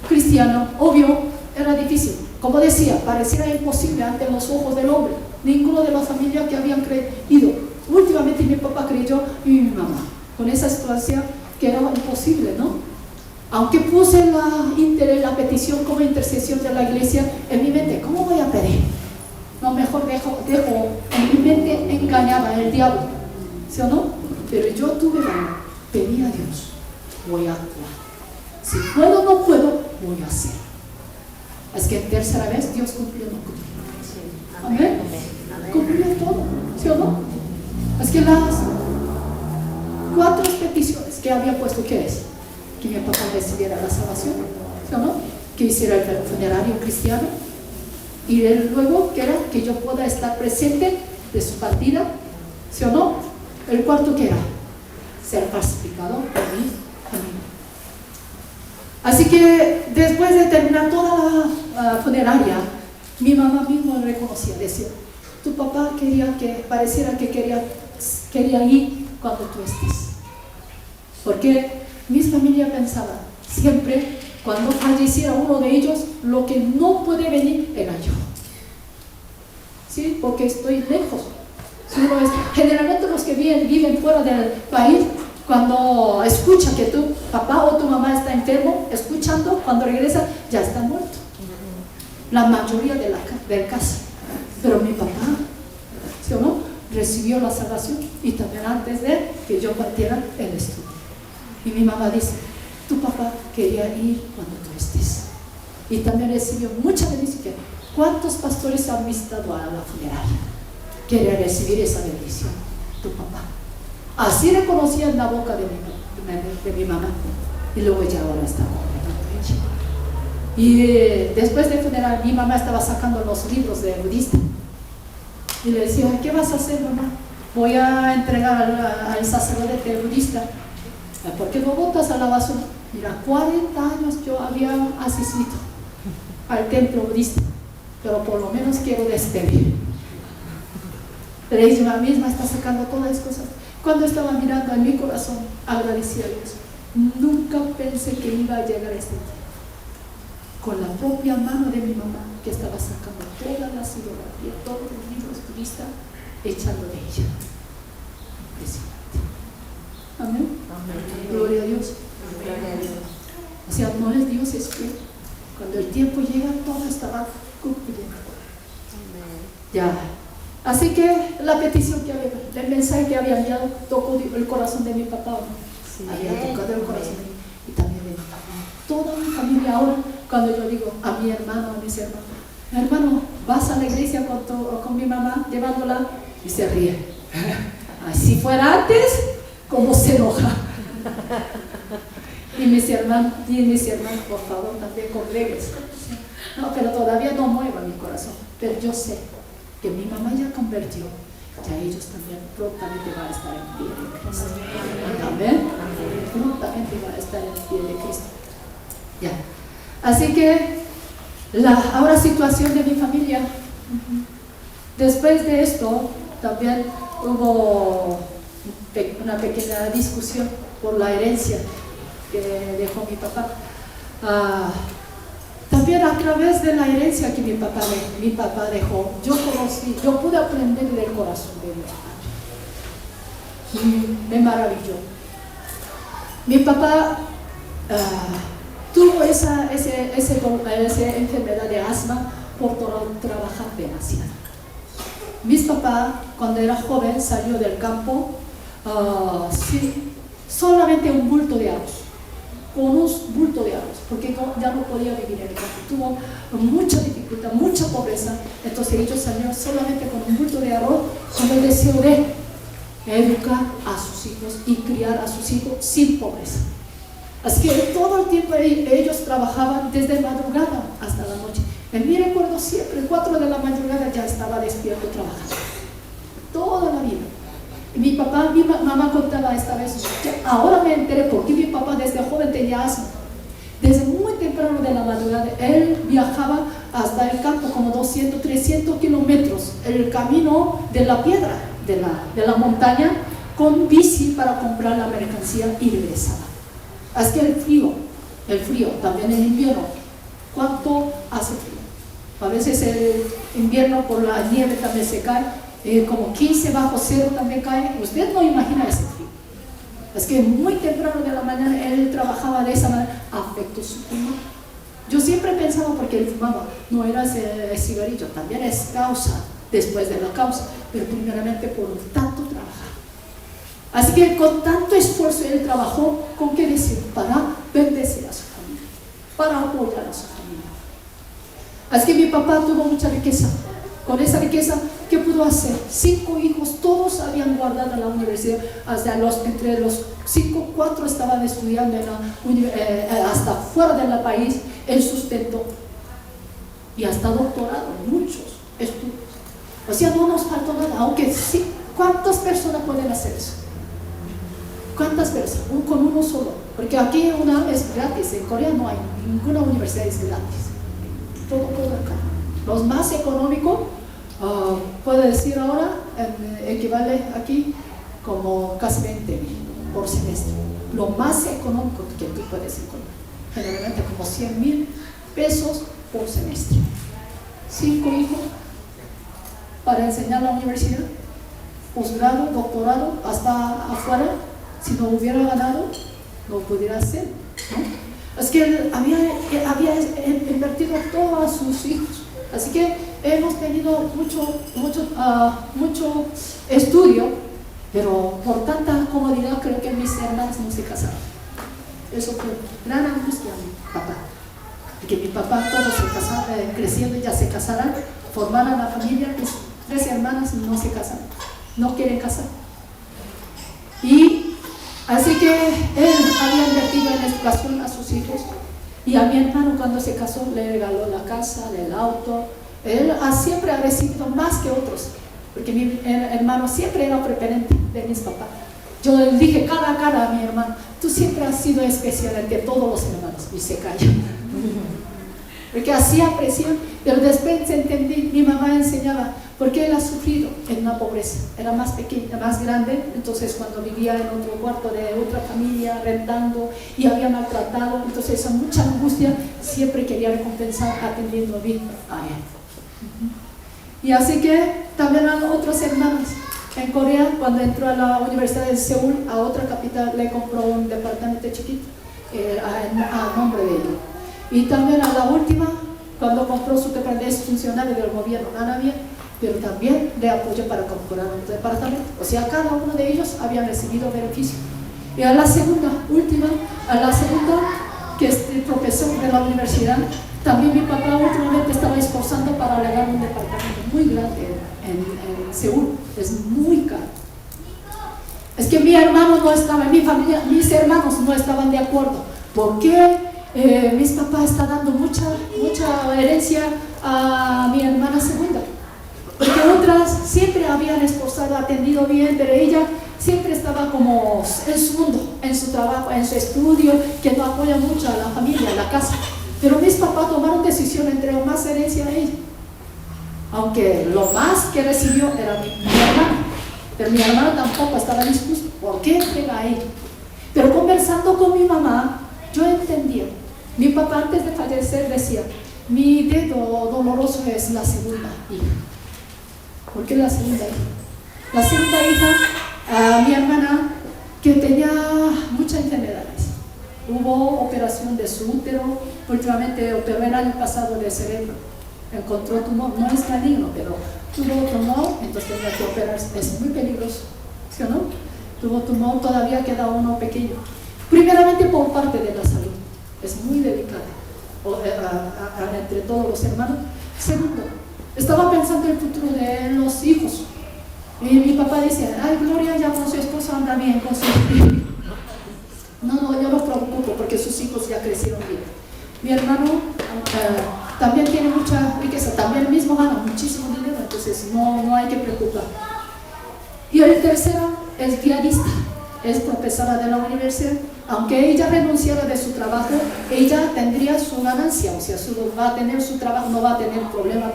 S1: cristiano, obvio, era difícil. Como decía, pareciera imposible ante los ojos del hombre. Ninguno de las familias que habían creído. Últimamente mi papá creyó y mi mamá. Con esa situación que era imposible, ¿no? Aunque puse la petición como intercesión de la iglesia en mi mente, ¿cómo voy a pedir? No, mejor dejo en mi mente engañaba el diablo, ¿sí o no? Pero yo tuve valor, pedí a Dios, voy a actuar. Si puedo o no puedo, voy a hacer. Así que en tercera vez Dios cumplió, no cumplió. Amén. Cumplió todo, ¿sí o no? Así que las 4 peticiones que había puesto, ¿qué es? Que mi papá recibiera la salvación, ¿sí o no? Que hiciera el funerario cristiano. Y luego que era que yo pueda estar presente de su partida, ¿sí o no? El cuarto que era ser pacificado por mi familia. Así que después de terminar toda la funeraria, mi mamá misma reconocía, decía, tu papá quería que pareciera que quería ir cuando tú estés. Porque mi familia pensaba siempre, cuando falleciera uno de ellos, lo que no puede venir era yo. ¿Sí? Porque estoy lejos. Generalmente los que viven fuera del país, cuando escuchan que tu papá o tu mamá está enfermo, escuchando, cuando regresa, ya está muerto. La mayoría del caso. Pero mi papá, ¿sí o no?, recibió la salvación y también antes de que yo partiera el estudio. Y mi mamá dice, tu papá quería ir cuando tú estés. Y también recibió mucha bendición. ¿Cuántos pastores han visitado a la funeraria? Quería recibir esa bendición, tu papá. Así reconocía en la boca de mi mamá. Y luego ya ahora está completamente hecho. Y después del funeral, mi mamá estaba sacando los libros de budista. Y le decía, ¿qué vas a hacer, mamá? Voy a entregar al sacerdote budista. ¿Por qué lo botas a la basura? Mira, 40 años yo había asistido al templo budista, pero por lo menos quiero despedir. Pero ella misma está sacando todas las cosas. Cuando estaba mirando en mi corazón, agradecí a Dios. Nunca pensé que iba a llegar a este día. Con la propia mano de mi mamá, que estaba sacando toda la silografía, todos los libros budistas, echando de ella. Impresionante. Amén. Amén. Gloria a Dios. Gloria a Dios. O sea, no es Dios, es fiel. Cuando el tiempo llega, todo estaba cumpliendo. Ya. Así que la petición que había, el mensaje que había enviado, tocó el corazón de mi papá. Sí. Había tocado el corazón de mi, y también de mi familia. Toda mi familia ahora, cuando yo digo a mi hermano, a mis hermanos, hermano, vas a la iglesia con mi mamá, llevándola, y se ríe. Si fuera antes, ¿cómo se enoja? Y mis hermanos, por favor, también congregues. No, pero todavía no mueva mi corazón. Pero yo sé que mi mamá ya convirtió, ya ellos también prontamente van a estar en pie de Cristo. Amén. Prontamente van a estar en pie de Cristo. Ya. Así que ahora situación de mi familia. Después de esto también hubo una pequeña discusión por la herencia que dejó mi papá. También a través de la herencia que mi papá dejó, yo pude aprender del corazón de mi papá. Y me maravilló. Mi papá tuvo esa enfermedad de asma por trabajar demasiado. Mi papá, cuando era joven, salió del campo solamente un bulto de arroz, con un bulto de arroz, porque ya no podía vivir en el campo. Tuvo mucha dificultad, mucha pobreza. Entonces ellos salieron solamente con un bulto de arroz, con el deseo de educar a sus hijos y criar a sus hijos sin pobreza. Así que todo el tiempo ellos trabajaban desde madrugada hasta la noche. En mi recuerdo siempre, 4 de la madrugada ya estaba despierto trabajando. Toda la vida. Y mi mamá contaba esta vez, ahora me enteré porque mi papá desde joven tenía asma. Desde muy temprano de la madrugada, él viajaba hasta el campo como 200, 300 kilómetros, el camino de la piedra, de la montaña, con bici para comprar la mercancía y regresaba. Así que el frío, también el invierno. ¿Cuánto hace frío? A veces el invierno por la nieve también se cae, como 15 bajo cero también cae. Usted no imagina ese frío. Es que muy temprano de la mañana él trabajaba de esa manera, afectó su pulmón. Yo siempre pensaba, porque él fumaba, no era ese cigarrillo, también es causa, después de la causa, pero primeramente por tanto trabajar. Así que con tanto esfuerzo él trabajó, ¿con qué decir? Para bendecir a su familia, para apoyar a su familia. Así que mi papá tuvo mucha riqueza. Con esa riqueza, ¿qué pudo hacer? 5 hijos, todos habían guardado en la universidad. Entre los 5, 4 estaban estudiando hasta fuera del país, el sustento. Y hasta doctorado, muchos estudios. O sea, no nos faltó nada, aunque sí. ¿Cuántas personas pueden hacer eso? ¿Cuántas personas? Con uno solo. Porque aquí una es gratis, en Corea no hay, ninguna universidad es gratis. Todo acá. Los más económicos, puedo decir ahora, equivale aquí como casi 20,000 por semestre. Lo más económico que tú puedes encontrar, generalmente como 100,000 pesos por semestre. 5 hijos para enseñar en la universidad, posgrado, doctorado, hasta afuera. Si no hubiera ganado, no pudiera hacer, ¿no? Es que él había invertido todo a sus hijos. Así que hemos tenido mucho estudio, pero por tanta comodidad creo que mis hermanas no se casaron. Eso fue gran angustia a mi papá. Porque mi papá todos se casaron, creciendo ya se casaron, formaron la familia, mis 3 hermanas no se casaron, no quieren casar. Y así que él había invertido en educación a sus hijos, Y a mi hermano cuando se casó le regaló la casa, el auto. Él siempre ha recibido más que otros, porque mi hermano siempre era preferente de mis papás. Yo le dije cara a cara a mi hermano, tú siempre has sido especial entre todos los hermanos. Y se cayó. Porque hacía presión, pero después entendí, mi mamá enseñaba, porque él ha sufrido en una pobreza, era más pequeña, más grande, entonces cuando vivía en otro cuarto de otra familia, rentando, y había maltratado, entonces esa mucha angustia, siempre quería recompensar atendiendo bien a él. Y así que también a otros hermanos, en Corea, cuando entró a la Universidad de Seúl, a otra capital, le compró un departamento chiquito, a nombre de ella. Y también a la última, cuando compró su departamento, es funcionario del gobierno, nada bien, pero también le apoyó para comprar un departamento. O sea, cada uno de ellos había recibido beneficio. Y a la segunda, que es el profesor de la universidad, también mi papá últimamente estaba esforzando para regalar un departamento muy grande en Seúl. Es muy caro. Es que mi hermano no estaba, en mi familia, mis hermanos no estaban de acuerdo. ¿Por qué? Mis papás están dando mucha herencia a mi hermana segunda, porque otras siempre habían esforzado, atendido bien, pero ella siempre estaba como en su mundo, en su trabajo, en su estudio, que no apoya mucho a la familia, a la casa. Pero mis papás tomaron decisión entre más herencia a ella, aunque lo más que recibió era mi hermana, pero mi hermana tampoco estaba dispuesto. ¿Por qué entrega a ella? Pero conversando con mi mamá, yo entendía. Mi papá antes de fallecer decía, mi dedo doloroso es la segunda hija. ¿Por qué la segunda hija? La segunda hija, mi hermana, que tenía muchas enfermedades. Hubo operación de su útero, últimamente operó el año pasado de cerebro. Encontró tumor, no es maligno, pero tuvo tumor, entonces tenía que operarse. Es muy peligroso, ¿sí o no? Tuvo tumor, todavía queda uno pequeño. Primeramente por parte de la salud. Es muy delicado entre todos los hermanos. Segundo, estaba pensando en el futuro de los hijos. Y mi papá decía, ay, Gloria ya con su esposo anda bien, con su hijo. No, yo no me preocupo porque sus hijos ya crecieron bien. Mi hermano también tiene mucha riqueza, también mismo gana muchísimo dinero, entonces no hay que preocupar. Y el tercero es pianista, es profesora de la universidad. Aunque ella renunciara de su trabajo, ella tendría su ganancia, o sea, va a tener su trabajo, no va a tener problema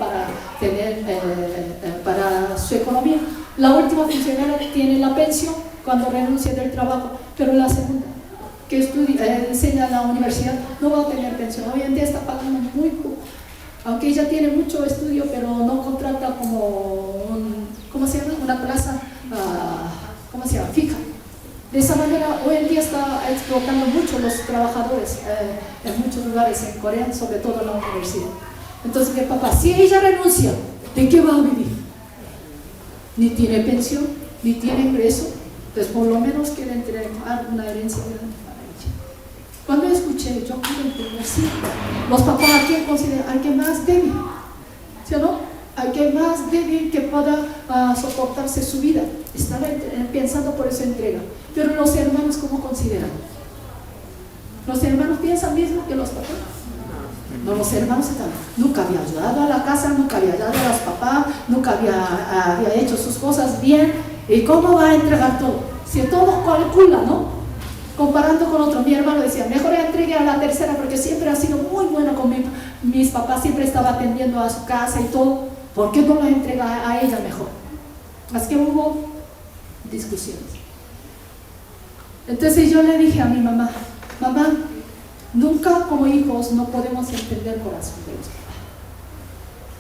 S1: para su economía. La última funcionaria tiene la pensión cuando renuncia del trabajo, pero la segunda, que enseña en la universidad, no va a tener pensión. Hoy en día está pagando muy poco. Aunque ella tiene mucho estudio, pero no contrata como una plaza, fija. De esa manera, hoy en día está explotando mucho los trabajadores en muchos lugares en Corea, sobre todo en la universidad. Entonces, mi papá, si ella renuncia, ¿de qué va a vivir? Ni tiene pensión, ni tiene ingreso, entonces por lo menos quiere entregar una herencia grande para ella. Cuando escuché, yo pude entender, sí, los papás aquí consideran al que más débil, ¿sí o no? Al que más débil que pueda soportarse su vida. Estaba pensando por esa entrega. Pero los hermanos, ¿cómo consideran? ¿Los hermanos piensan mismo que los papás? No, los hermanos nunca había ayudado a la casa, nunca había ayudado a los papás, nunca había hecho sus cosas bien. ¿Y cómo va a entregar todo? Si todo calcula, ¿no? Comparando con otro, mi hermano decía, mejor entregue a la tercera porque siempre ha sido muy buena con mis papás, siempre estaba atendiendo a su casa y todo. ¿Por qué no la entrega a ella mejor? Así que hubo discusiones. Entonces yo le dije a mi mamá, mamá, nunca como hijos no podemos entender el corazón de los papás.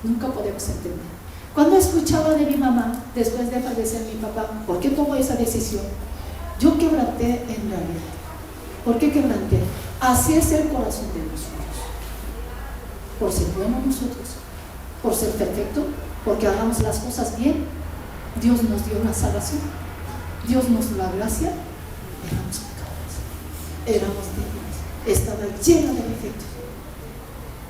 S1: Nunca podemos entender. Cuando escuchaba de mi mamá, después de fallecer mi papá, ¿por qué tomó esa decisión? Yo quebranté en realidad. ¿Por qué quebranté? Así es el corazón de nosotros. Por ser buenos nosotros, por ser perfecto, porque hagamos las cosas bien. Dios nos dio una salvación, Dios nos dio la gracia. Éramos pecadores, éramos débiles, estaba llena de defectos.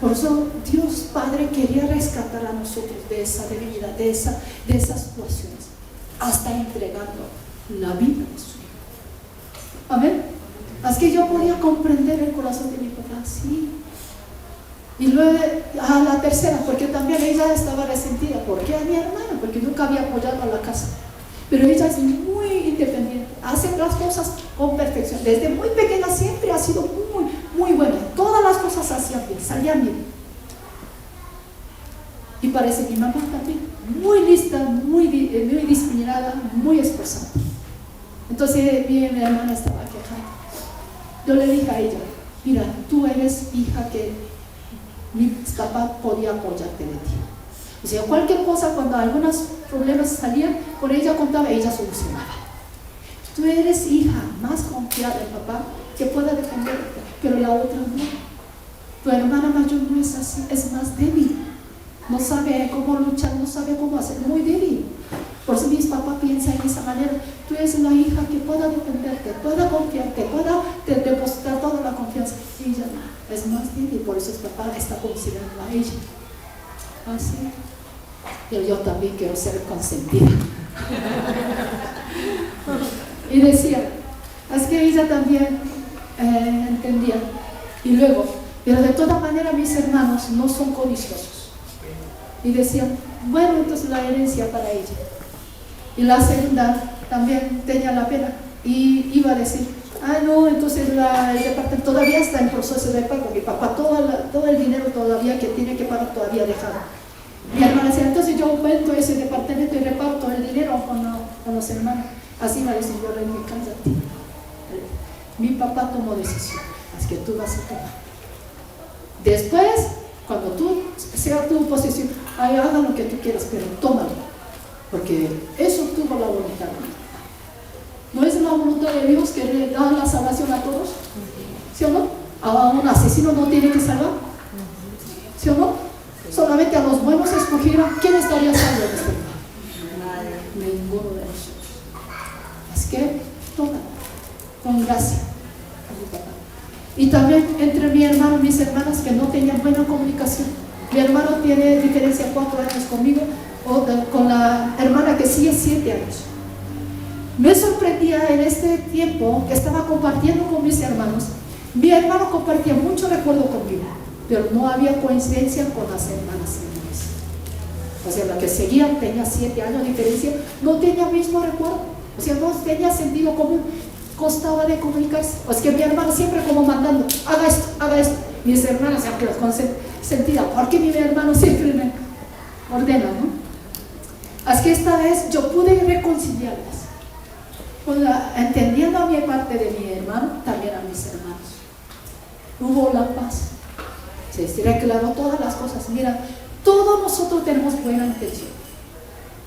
S1: Por eso Dios Padre quería rescatar a nosotros de esa debilidad, de esas situaciones, hasta entregando la vida de su Hijo. Amén. Así que yo podía comprender el corazón de mi papá. Sí, Y luego a la tercera, porque también ella estaba resentida. ¿Por qué a mi hermana? Porque nunca había apoyado a la casa. Pero ella es muy independiente, hace las cosas con perfección. Desde muy pequeña siempre ha sido muy buena. Todas las cosas hacían bien, salían bien. Y parece mi mamá también, muy lista, muy disciplinada, muy esforzada. Entonces mi hermana estaba quejando. Yo le dije a ella, mira, tú eres hija que mi papá podía apoyarte de ti. O sea, cualquier cosa, cuando algunos problemas salían, con ella contaba, ella solucionaba. Tú eres hija más confiada en papá que pueda defenderte, pero la otra no. Tu hermana mayor no es así, es más débil. No sabe cómo luchar, no sabe cómo hacer, muy débil. Por eso mis papás piensan en esa manera. Tú eres la hija que pueda defenderte, pueda confiarte, pueda depositar toda la confianza. Ella no, es más débil, por eso el papá está considerando a ella. Así. Pero yo también quiero ser consentida. Y decía, es que ella también entendía. Y luego, pero de todas maneras mis hermanos no son codiciosos. Y decían, bueno, entonces la herencia para ella. Y la segunda también tenía la pena. Y iba a decir, no, entonces el departamento todavía está en proceso de pago. Mi papá todo el dinero todavía que tiene que pagar todavía dejado. Mi hermana decía, entonces yo aumento ese departamento y reparto el dinero con los hermanos. Así me decía, yo en mi casa. Mi papá tomó decisión, así que tú vas a tomar. Después, cuando tú sea tu posesión, haga lo que tú quieras, pero tómalo, porque eso tuvo la voluntad de mi papá. ¿No es la voluntad de Dios que le da la salvación a todos? ¿Sí o no? ¿A un asesino no tiene que salvar? ¿Sí o no? Solamente a los buenos escogieron. ¿Quién estaría salvo en este lugar? Ninguno de nosotros. Es que toma con gracia. Y también entre mi hermano y mis hermanas que no tenían buena comunicación. Mi hermano tiene diferencia 4 años conmigo, con la hermana que sí es 7 años. Me sorprendía en este tiempo que estaba compartiendo con mis hermanos. Mi hermano compartía mucho recuerdo conmigo, pero no había coincidencia con las hermanas menores. O sea, la que seguía tenía 7 años de diferencia, no tenía el mismo recuerdo, o sea, no tenía sentido común, costaba de comunicarse. O sea, que mi hermana siempre como mandando, haga esto. Mis hermanas siempre los consentidas, porque mi hermano siempre me ordena, ¿no? Así que esta vez yo pude reconciliarlas, entendiendo a mi parte de mi hermano, también a mis hermanos. Hubo la paz. Se reclaró todas las cosas. Mira, todos nosotros tenemos buena intención.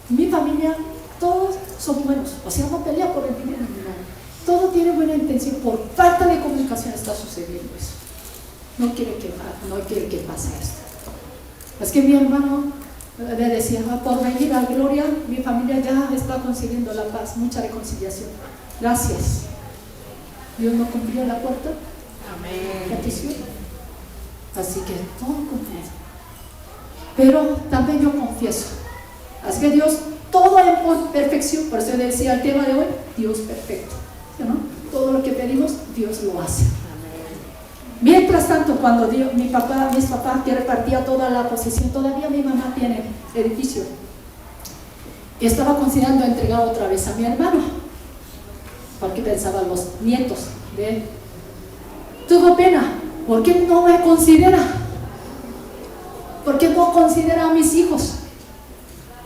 S1: Mi familia, todos son buenos. O sea, no pelea por el dinero ni nada. Todo tiene buena intención. Por falta de comunicación está sucediendo eso. No quiere que pase esto. Es que mi hermano le decía, por venir a Gloria, mi familia ya está consiguiendo la paz, mucha reconciliación. Gracias. Dios no cumplió la puerta. Amén. Petición. Así que todo confianza. Pero también yo confieso. Así que Dios, todo en perfección. Por eso decía el tema de hoy, Dios perfecto. ¿No? Todo lo que pedimos, Dios lo hace. Mientras tanto, cuando mis papás que repartía toda la posesión, todavía mi mamá tiene edificio. Y estaba considerando entregar otra vez a mi hermano, porque pensaban los nietos de él. Tuvo pena. ¿Por qué no me considera? ¿Por qué no considera a mis hijos?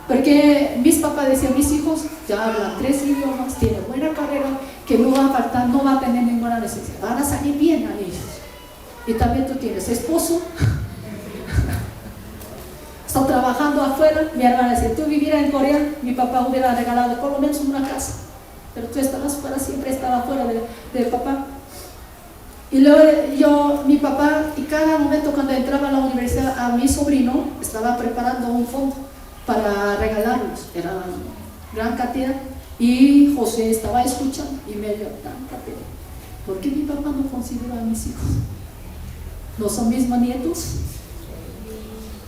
S1: Porque mis papás decían, mis hijos ya hablan 3 idiomas, tienen buena carrera, que no va a faltar, no va a tener ninguna necesidad, van a salir bien a ellos. Y también tú tienes esposo, está trabajando afuera. Mi hermana decía, tú vivieras en Corea, mi papá hubiera regalado por lo menos una casa, pero tú estabas fuera, siempre estaba fuera de papá. Y luego mi papá, y cada momento cuando entraba a la universidad, a mi sobrino estaba preparando un fondo para regalarlos, era una gran cantidad, y José estaba escuchando y me dio tanta pena. ¿Por qué mi papá no considera a mis hijos? ¿No son mis nietos?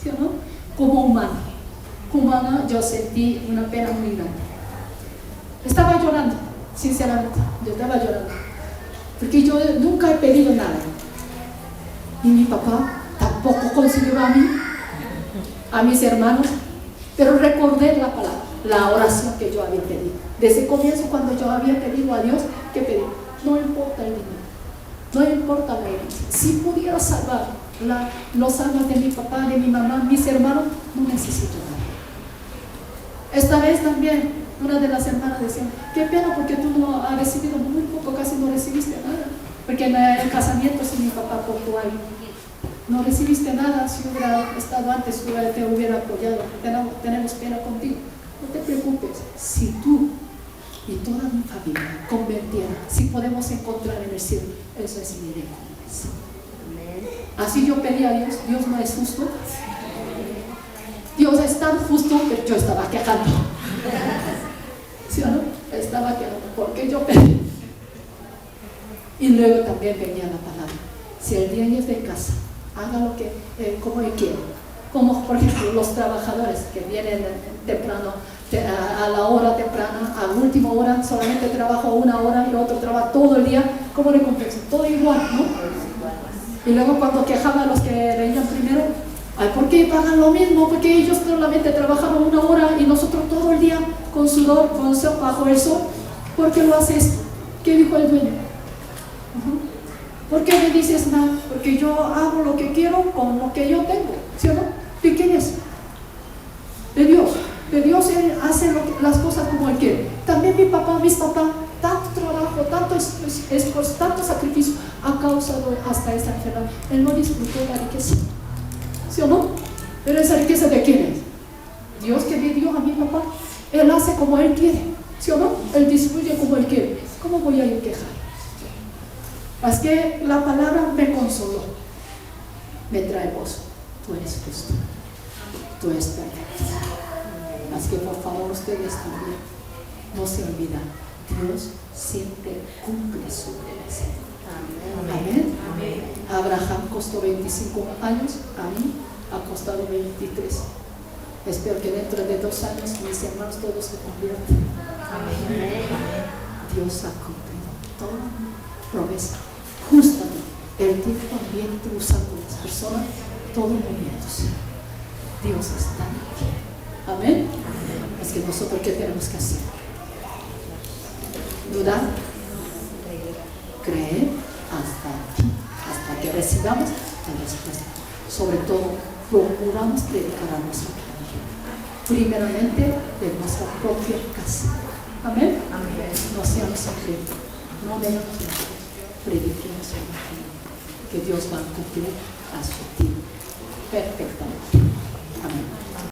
S1: ¿Sí o no? Como humana, yo sentí una pena muy grande. Estaba llorando, sinceramente, yo estaba llorando. Porque yo nunca he pedido nada. Y mi papá tampoco considero a mis hermanos, pero recordé la palabra, la oración que yo había pedido. Desde el comienzo, cuando yo había pedido a Dios, ¿qué pedí? No importa el dinero, no importa la herencia. Si pudiera salvar los almas de mi papá, de mi mamá, mis hermanos, no necesito nada. Esta vez también, una de las hermanas decía, qué pena porque tú no has recibido muy poco, casi no recibiste nada. Porque en el casamiento, si mi papá portuario, no recibiste nada. Si hubiera estado antes, te hubiera apoyado. Tenemos pena contigo. No te preocupes. Si tú y toda mi familia convirtieran, si podemos encontrar en el cielo, eso es mi recompensa. Así yo pedí a Dios. Dios no es justo. Dios es tan justo que yo estaba quejando. ¿Sí o no? Estaba quejando. Porque yo pedí. Y luego también venía la palabra. Si el dueño de casa haga lo que, como él quiere, como por ejemplo los trabajadores que vienen temprano, a la hora temprana, a la última hora, solamente trabajo 1 hora y el otro trabaja todo el día, como recompensa, todo igual, ¿no? Y luego cuando quejaban los que venían primero, ay, ¿por qué pagan lo mismo? Porque ellos solamente trabajaron 1 hora y nosotros todo el día con sudor, con sol, bajo el sol. ¿Por qué lo hace esto? ¿Qué dijo el dueño? ¿Por qué me dices nada? Porque yo hago lo que quiero con lo que yo tengo, ¿sí o no? ¿De quién es? De Dios. De Dios. Él hace las cosas como Él quiere. También mis papás, tanto trabajo, tanto esfuerzo, tanto sacrificio ha causado hasta esta enfermedad. Él no disfrutó la riqueza, ¿sí o no? Pero esa riqueza ¿de quién es? Dios que le dio a mi papá. Él hace como Él quiere, ¿sí o no? Él distribuye como Él quiere. ¿Cómo voy a ir quejar? Así que la palabra me consoló, me trae gozo. Tú eres justo, tú eres perfecto. Así que por favor ustedes también no se olvidan, Dios siempre cumple su promesa. Amén. Amén. Abraham costó 25 años, a mí ha costado 23. Espero que dentro de 2 años mis hermanos todos se conviertan. Amén. Dios ha cumplido toda promesa. Justamente el tiempo ambiente usando las personas, todo movimientos. Dios está aquí. Amén. Es que nosotros, ¿qué tenemos que hacer? Dudar, creer hasta aquí, hasta que recibamos la respuesta. Sobre todo, procuramos dedicar a nuestra familia, primeramente de nuestra propia casa. Amén. Amén. No seamos sufridos, no debemos prediquemos el evangelio, que Dios va a cumplir a su tiempo perfectamente. Amén.